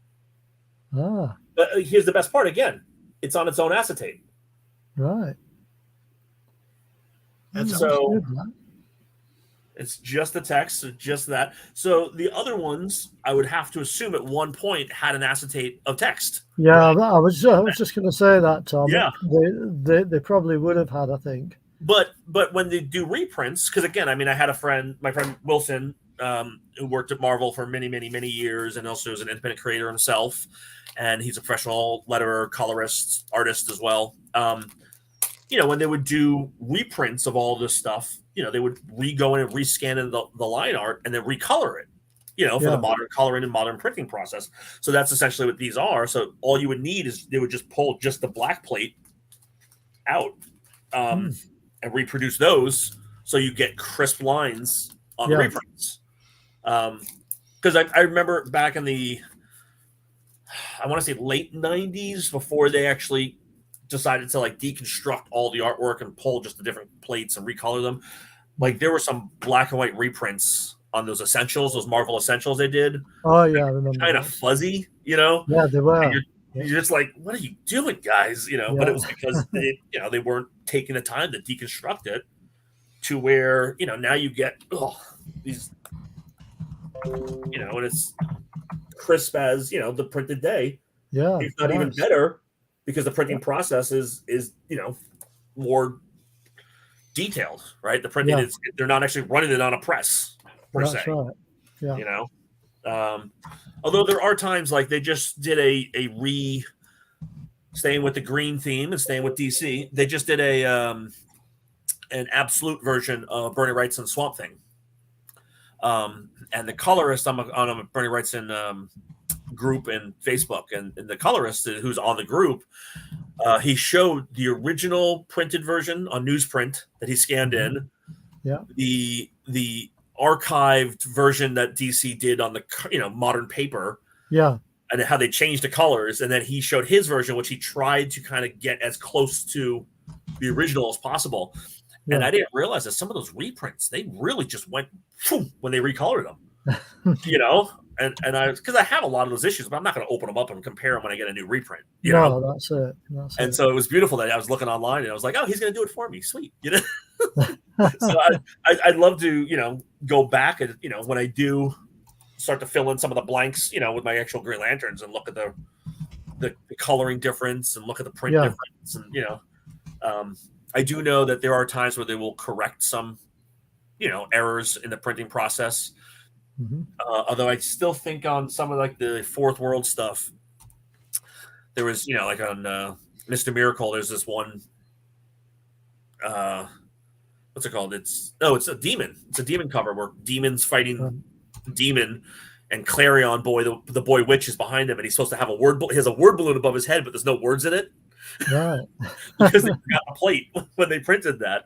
Ah. But here's the best part again. It's on its own acetate. Right. That's so. It's just the text, so just that. So the other ones, I would have to assume at one point had an acetate of text. Yeah, right? I was just going to say that, Tom. Yeah, they probably would have had, I think. But when they do reprints, because again, I mean, I had my friend Wilson, who worked at Marvel for many, many, many years, and also is an independent creator himself, and he's a professional letterer, colorist, artist as well. When they would do reprints of all this stuff, they would go in and rescan in the line art and then recolor it, for the modern coloring and modern printing process. So that's essentially what these are. So all you would need is they would just pull just the black plate out and reproduce those, so you get crisp lines on the reprints. Because I remember back in the, I want to say late 90s, before they actually decided to like deconstruct all the artwork and pull just the different plates and recolor them. Like there were some black and white reprints on those essentials, those Marvel essentials they did. Oh yeah, I remember. Kind of fuzzy, Yeah, they were. You're just like, what are you doing, guys? But it was because they weren't taking the time to deconstruct it to where now you get these and it's crisp as the printed day. Yeah, it's not even better because the printing process is more detailed, right? The printing is, they're not actually running it on a press per se. Right. Yeah. Although there are times like they just did staying with the green theme and staying with DC, they just did an absolute version of Bernie Wrightson Swamp Thing. And the colorist on a Bernie Wrightson group in Facebook, and the colorist who's on the group, he showed the original printed version on newsprint that he scanned in. Yeah. The archived version that DC did on the modern paper. Yeah. And how they changed the colors, and then he showed his version, which he tried to kind of get as close to the original as possible. Yeah. And I didn't realize that some of those reprints, they really just went when they recolored them, And because I have a lot of those issues, but I'm not going to open them up and compare them when I get a new reprint. No, that's it. And so it was beautiful that I was looking online and I was like, oh, he's going to do it for me. Sweet. So I'd love to, go back and, when I do start to fill in some of the blanks, with my actual Green Lanterns and look at the coloring difference and look at the print difference. And, I do know that there are times where they will correct some, errors in the printing process. Mm-hmm. Although I still think on some of like the Fourth World stuff, there was, like on Mr. Miracle, there's this one, what's it called? It's a demon. It's a demon cover where demon's fighting demon, and Clarion boy, the boy witch is behind him, and he's supposed to have he has a word balloon above his head, but there's no words in it. Right. Because they forgot the plate when they printed that.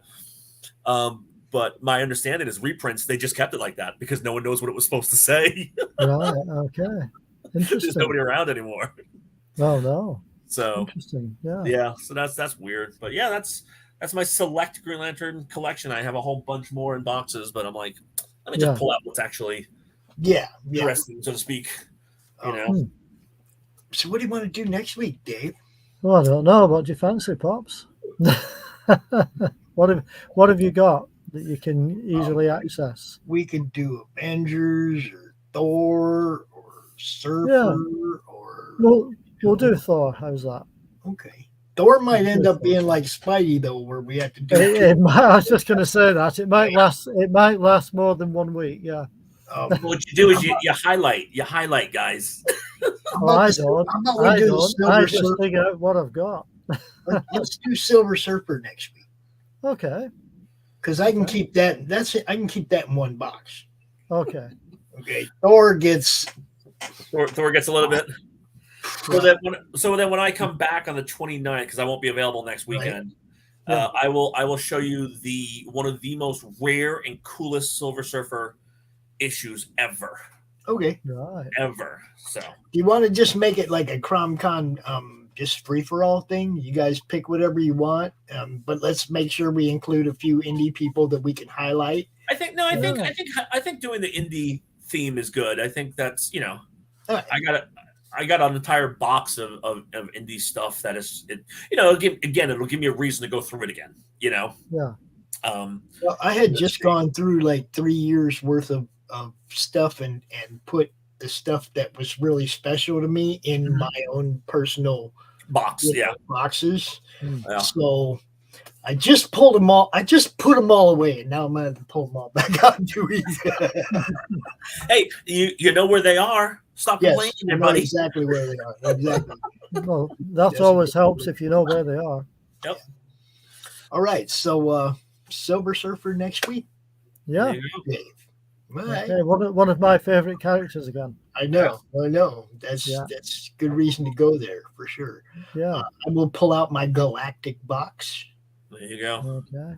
But my understanding is reprints, they just kept it like that because no one knows what it was supposed to say. Right. Okay. Interesting. There's nobody around anymore. Oh no. So interesting. Yeah. Yeah. So that's weird. But yeah, that's my select Green Lantern collection. I have a whole bunch more in boxes, but I'm like, let me just pull out what's actually interesting, so to speak. So what do you want to do next week, Dave? Well, I don't know. What do you fancy, Pops? What have you got that you can easily access? We could do Avengers or Thor or Surfer or... We'll do Thor. How's that? Okay. Thor might end up being like Spidey, though, where we have to do I was just going to say that. It might last more than 1 week, yeah. What you do is you highlight, guys. I just figure out what I've got. Let's do Silver Surfer next week. Okay. Because I can keep that. That's it. I can keep that in one box. Okay. Okay. Thor gets a little bit. So then when I come back on the 29th, because I won't be available next weekend, I will show you one of the most rare and coolest Silver Surfer issues ever. Okay. Right. Ever. So do you want to just make it like a CromCon just free-for-all thing? You guys pick whatever you want, but let's make sure we include a few indie people that we can highlight. I think doing the indie theme is good. I think that's right. I got an entire box of indie stuff that is it'll give me a reason to go through it again. Yeah. Well, I had just gone through like 3 years worth of stuff and put the stuff that was really special to me in my own personal boxes. Yeah. So I just pulled them all. I just put them all away, and now I'm going to pull them all back out. Hey, you know where they are. Stop complaining, buddy. Exactly where they are. Exactly. Well, that always helps if you know where they are. Yep. All right. So, Silver Surfer next week. Yeah. Right. Okay, one of my favorite characters again. I know. That's good reason to go there for sure. Yeah. I will pull out my Galactic box. There you go. Okay.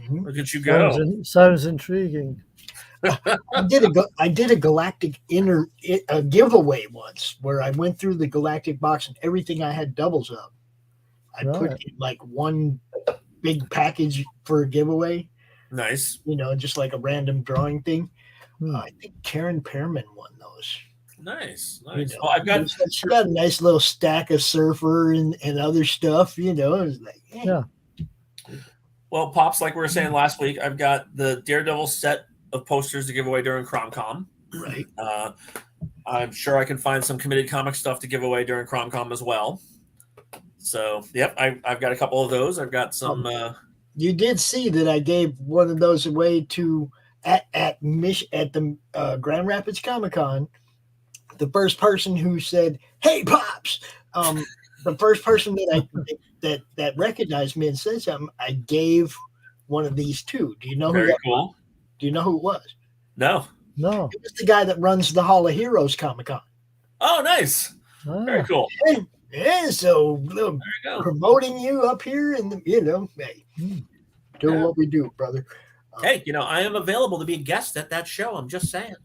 Look at you go. Sounds intriguing. I did a Galactic giveaway once where I went through the Galactic box and everything I had doubles of. I put in like one big package for a giveaway. Nice. Just like a random drawing thing. I think Karen Pearman won those. Nice. Well, she got a nice little stack of Surfer and other stuff. It was like, hey. Yeah. Well, Pops, like we were saying last week, I've got the Daredevil set of posters to give away during CromCom. Right. I'm sure I can find some Committed Comic stuff to give away during CromCom as well. So, yep, I've got a couple of those. I've got some. You did see that I gave one of those away to at the Grand Rapids Comic-Con. The first person who said, "Hey, Pops," the first person that recognized me and said something, I gave one of these to. Do you know who that was? Do you know who it was? No. It was the guy that runs the Hall of Heroes Comic-Con. Oh, nice. Very cool. Yeah, so promoting you up here and hey, doing what we do, brother. Hey, I am available to be a guest at that show. I'm just saying.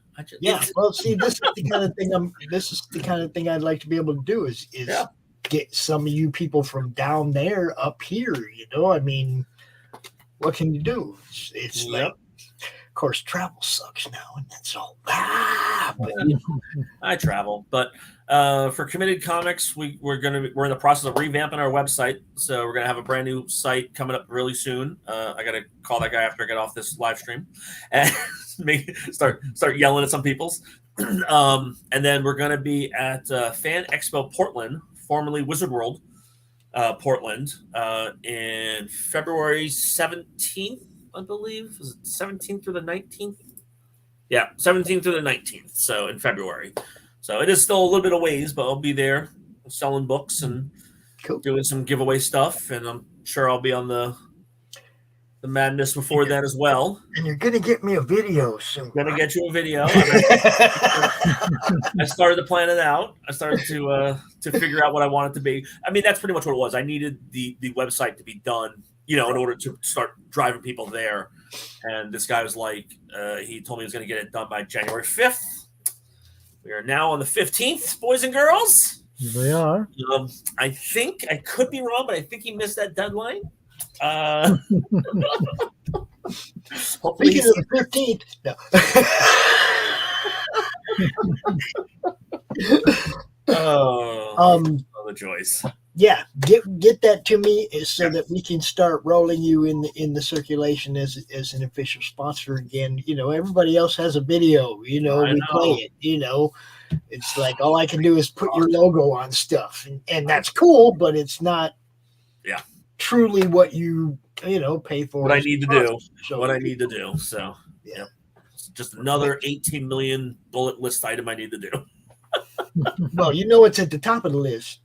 Well, see, this is the kind of thing I'd like to be able to do is get some of you people from down there up here. I mean, what can you do? It's like, of course, travel sucks now, and that's all. I travel, but for Committed Comics, we're in the process of revamping our website, so we're gonna have a brand new site coming up really soon. I gotta call that guy after I get off this live stream and start yelling at some people's. And then we're gonna be at Fan Expo Portland, formerly Wizard World, Portland, in February 17th, I believe. Is it 17th through the 19th? Yeah, 17th through the 19th. So in February. So it is still a little bit of ways, but I'll be there selling books and doing some giveaway stuff. And I'm sure I'll be on the madness before that as well. And you're going to get me a video soon. Going to get you a video. I started to plan it out. I started to figure out what I want it to be. I mean, that's pretty much what it was. I needed the website to be done, in order to start driving people there. And this guy was like, he told me he was going to get it done by January 5th. We are now on the 15th, boys and girls. We are. I think, I could be wrong, but I think he missed that deadline. Hopefully Speaking of the 15th. No. The joys. Yeah, get that to me so that we can start rolling you in the circulation as an official sponsor again. Everybody else has a video. We play it. It's like all I can do is put your logo on stuff, and that's cool, but it's not. Yeah. Truly, what you pay for. What I need to do. So, what I need to do. So yeah, it's just another 18 million bullet list item I need to do. Well, it's at the top of the list.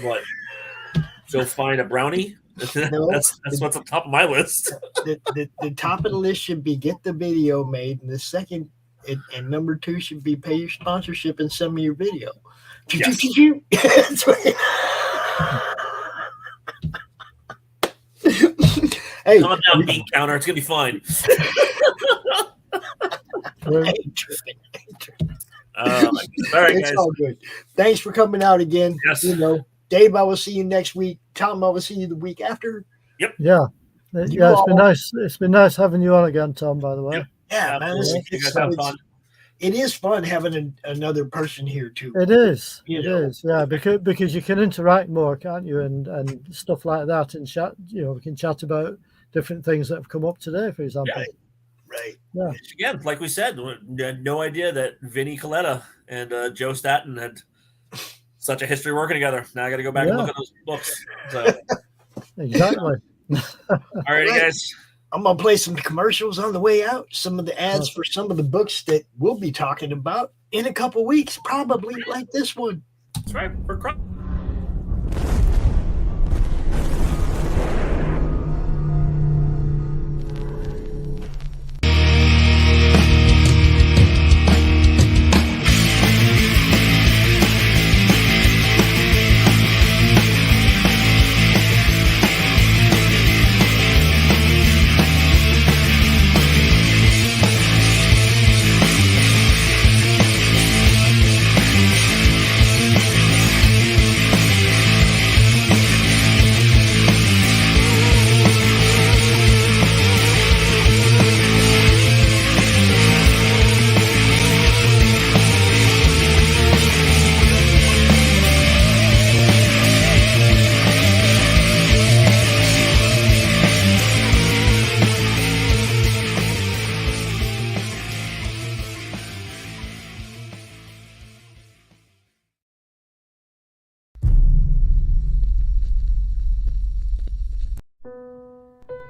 What? Go find a brownie? No, that's what's on top of my list. The top of the list should be get the video made, and the second and number 2 should be pay your sponsorship and send me your video. Yes. Hey, calm down, beat counter. It's gonna be fine. I ain't tripping. All right, it's guys. all good. Thanks for coming out again. Yes. Dave, I will see you next week. Tom, I will see you the week after. Yep. Yeah. It's been nice. It's been nice having you on again, Tom. By the way. Yep. Yeah, man. You guys have fun. it is fun having another person here too. It is. Yeah, because you can interact more, can't you? And stuff like that, and chat. We can chat about different things that have come up today, for example. Right. Yeah. Again, like we said, we had no idea that Vinnie Coletta and Joe Staten had such a history working together. Now I got to go back and look at those books. So. Exactly. All right, guys. I'm going to play some commercials on the way out. Some of the ads for some of the books that we'll be talking about in a couple weeks, probably like this one. That's right.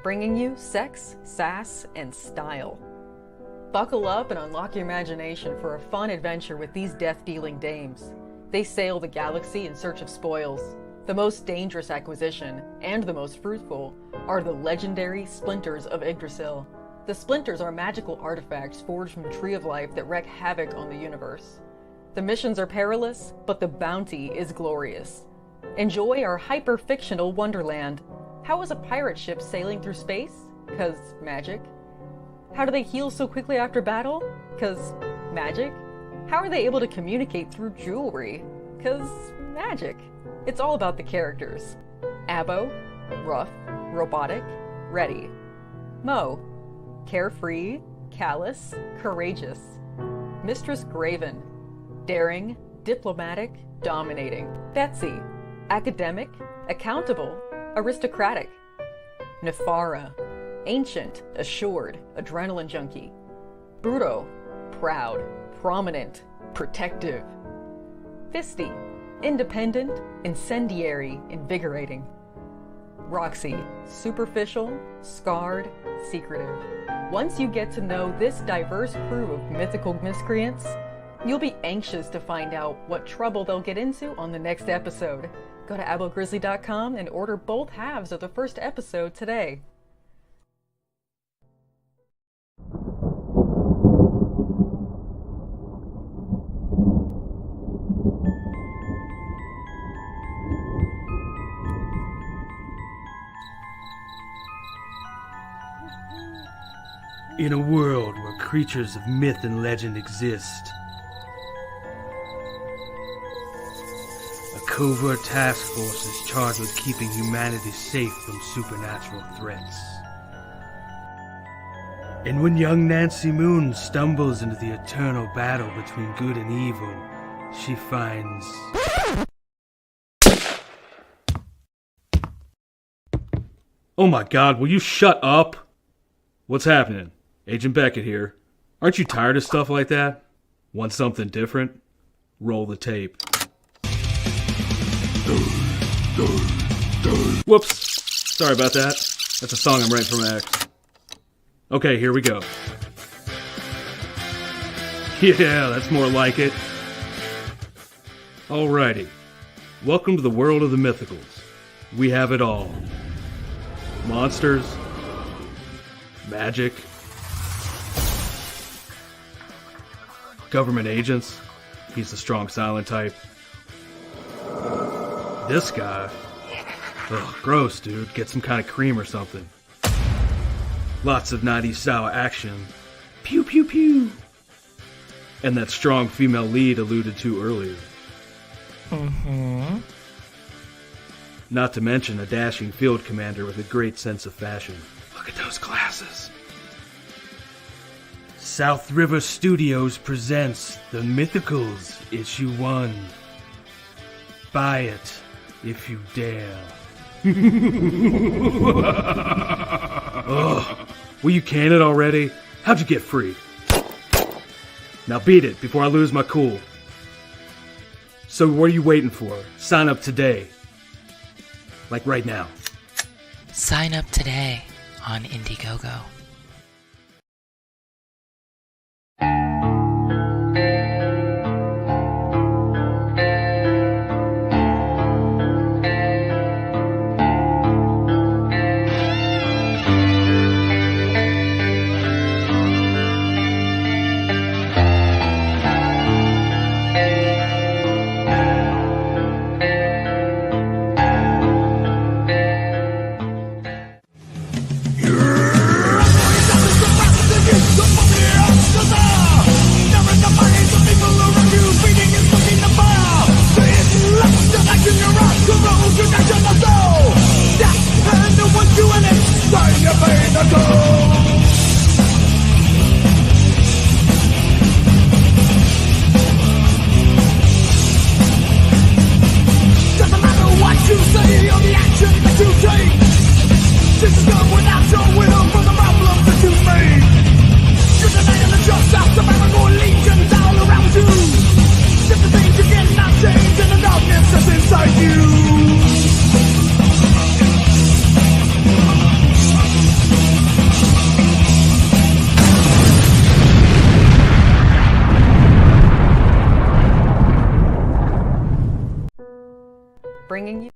Bringing you sex, sass, and style. Buckle up and unlock your imagination for a fun adventure with these death-dealing dames. They sail the galaxy in search of spoils. The most dangerous acquisition, and the most fruitful, are the legendary Splinters of Yggdrasil. The Splinters are magical artifacts forged from the Tree of Life that wreak havoc on the universe. The missions are perilous, but the bounty is glorious. Enjoy our hyper-fictional wonderland. How is a pirate ship sailing through space? 'Cause magic. How do they heal so quickly after battle? 'Cause magic. How are they able to communicate through jewelry? 'Cause magic. It's all about the characters. Abo, rough, robotic, ready. Mo, carefree, callous, courageous. Mistress Graven, daring, diplomatic, dominating. Betsy, academic, accountable, aristocratic. Nefara, ancient, assured, adrenaline junkie. Bruto, proud, prominent, protective. Fisty, independent, incendiary, invigorating. Roxy, superficial, scarred, secretive. Once you get to know this diverse crew of mythical miscreants, you'll be anxious to find out what trouble they'll get into on the next episode. Go to abogrizzly.com and order both halves of the first episode today. In a world where creatures of myth and legend exist, a covert task force is charged with keeping humanity safe from supernatural threats. And when young Nancy Moon stumbles into the eternal battle between good and evil, she finds... Oh my god, will you shut up? What's happening? Agent Beckett here. Aren't you tired of stuff like that? Want something different? Roll the tape. Whoops. Sorry about that. That's a song I'm writing for my ex. Okay, here we go. Yeah, that's more like it. Alrighty. Welcome to the world of the mythicals. We have it all. Monsters. Magic. Government agents. He's the strong silent type. This guy. Ugh, gross, dude. Get some kind of cream or something. Lots of 90s style action. Pew pew pew. And that strong female lead alluded to earlier. Not to mention a dashing field commander with a great sense of fashion. Look at those glasses. South River Studios presents The Mythicals, Issue 1. Buy it, if you dare. Ugh. Will you can it already? How'd you get free? Now beat it before I lose my cool. So what are you waiting for? Sign up today. Like right now. Sign up today on Indiegogo. Bringing you.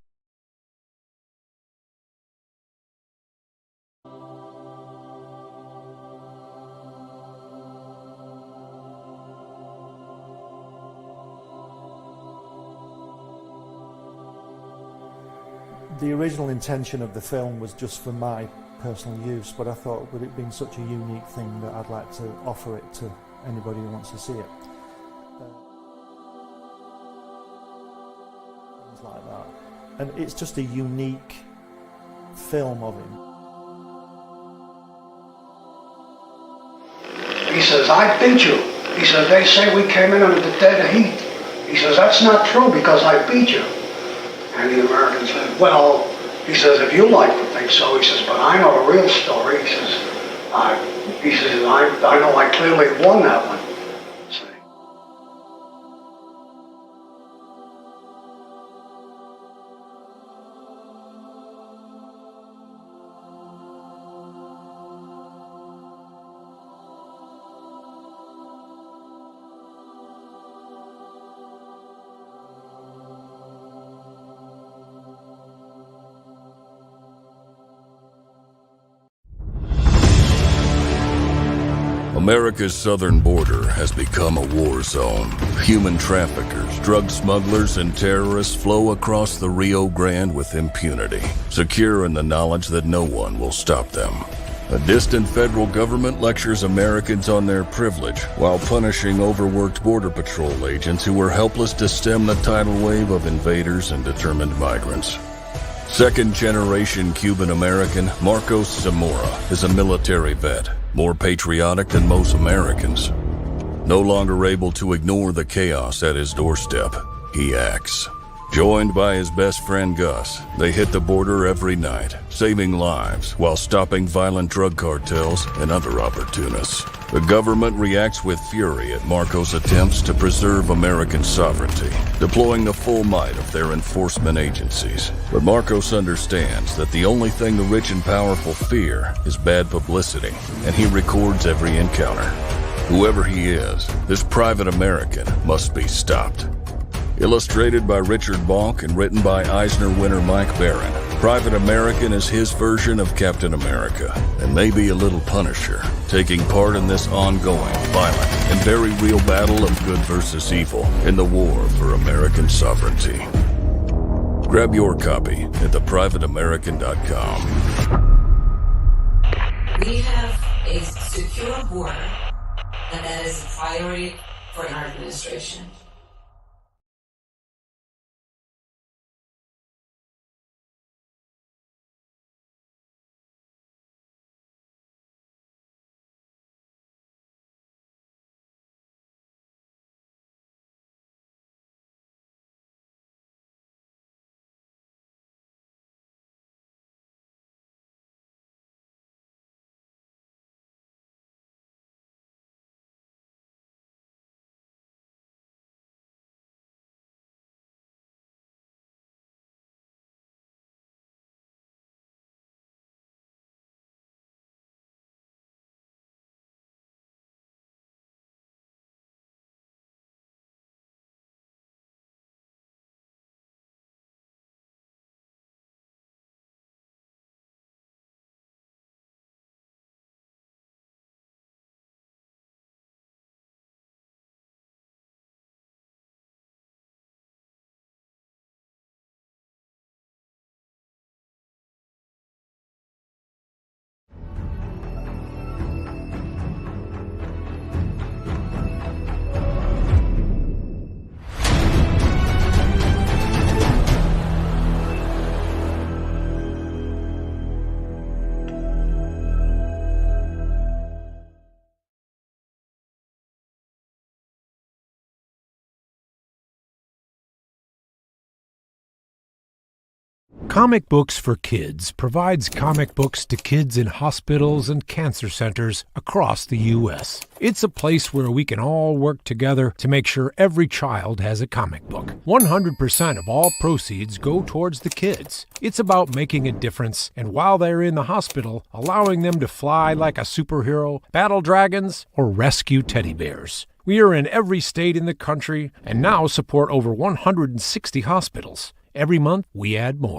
The original intention of the film was just for my personal use, but I thought with it being such a unique thing that I'd like to offer it to anybody who wants to see it. Things like that. And it's just a unique film of him. He says, I beat you. He says, they say we came in under the dead heat. He says, that's not true because I beat you. And the American said, well, he says, if you like to think so, he says, but I know the real story. He says, I know I clearly won that one. America's southern border has become a war zone. Human traffickers, drug smugglers, and terrorists flow across the Rio Grande with impunity, secure in the knowledge that no one will stop them. A distant federal government lectures Americans on their privilege while punishing overworked Border Patrol agents who were helpless to stem the tidal wave of invaders and determined migrants. Second-generation Cuban-American Marcos Zamora is a military vet, more patriotic than most Americans. No longer able to ignore the chaos at his doorstep, he acts. Joined by his best friend Gus, they hit the border every night, saving lives while stopping violent drug cartels and other opportunists. The government reacts with fury at Marcos' attempts to preserve American sovereignty, deploying the full might of their enforcement agencies. But Marcos understands that the only thing the rich and powerful fear is bad publicity, and he records every encounter. Whoever he is, this private American must be stopped. Illustrated by Richard Bonk and written by Eisner winner Mike Baron, Private American is his version of Captain America, and maybe a little Punisher, taking part in this ongoing, violent, and very real battle of good versus evil in the war for American sovereignty. Grab your copy at theprivateamerican.com. We have a secure border, and that is a priority for our administration. Comic Books for Kids provides comic books to kids in hospitals and cancer centers across the U.S. It's a place where we can all work together to make sure every child has a comic book. 100% of all proceeds go towards the kids. It's about making a difference, and while they're in the hospital, allowing them to fly like a superhero, battle dragons, or rescue teddy bears. We are in every state in the country and now support over 160 hospitals. Every month, we add more.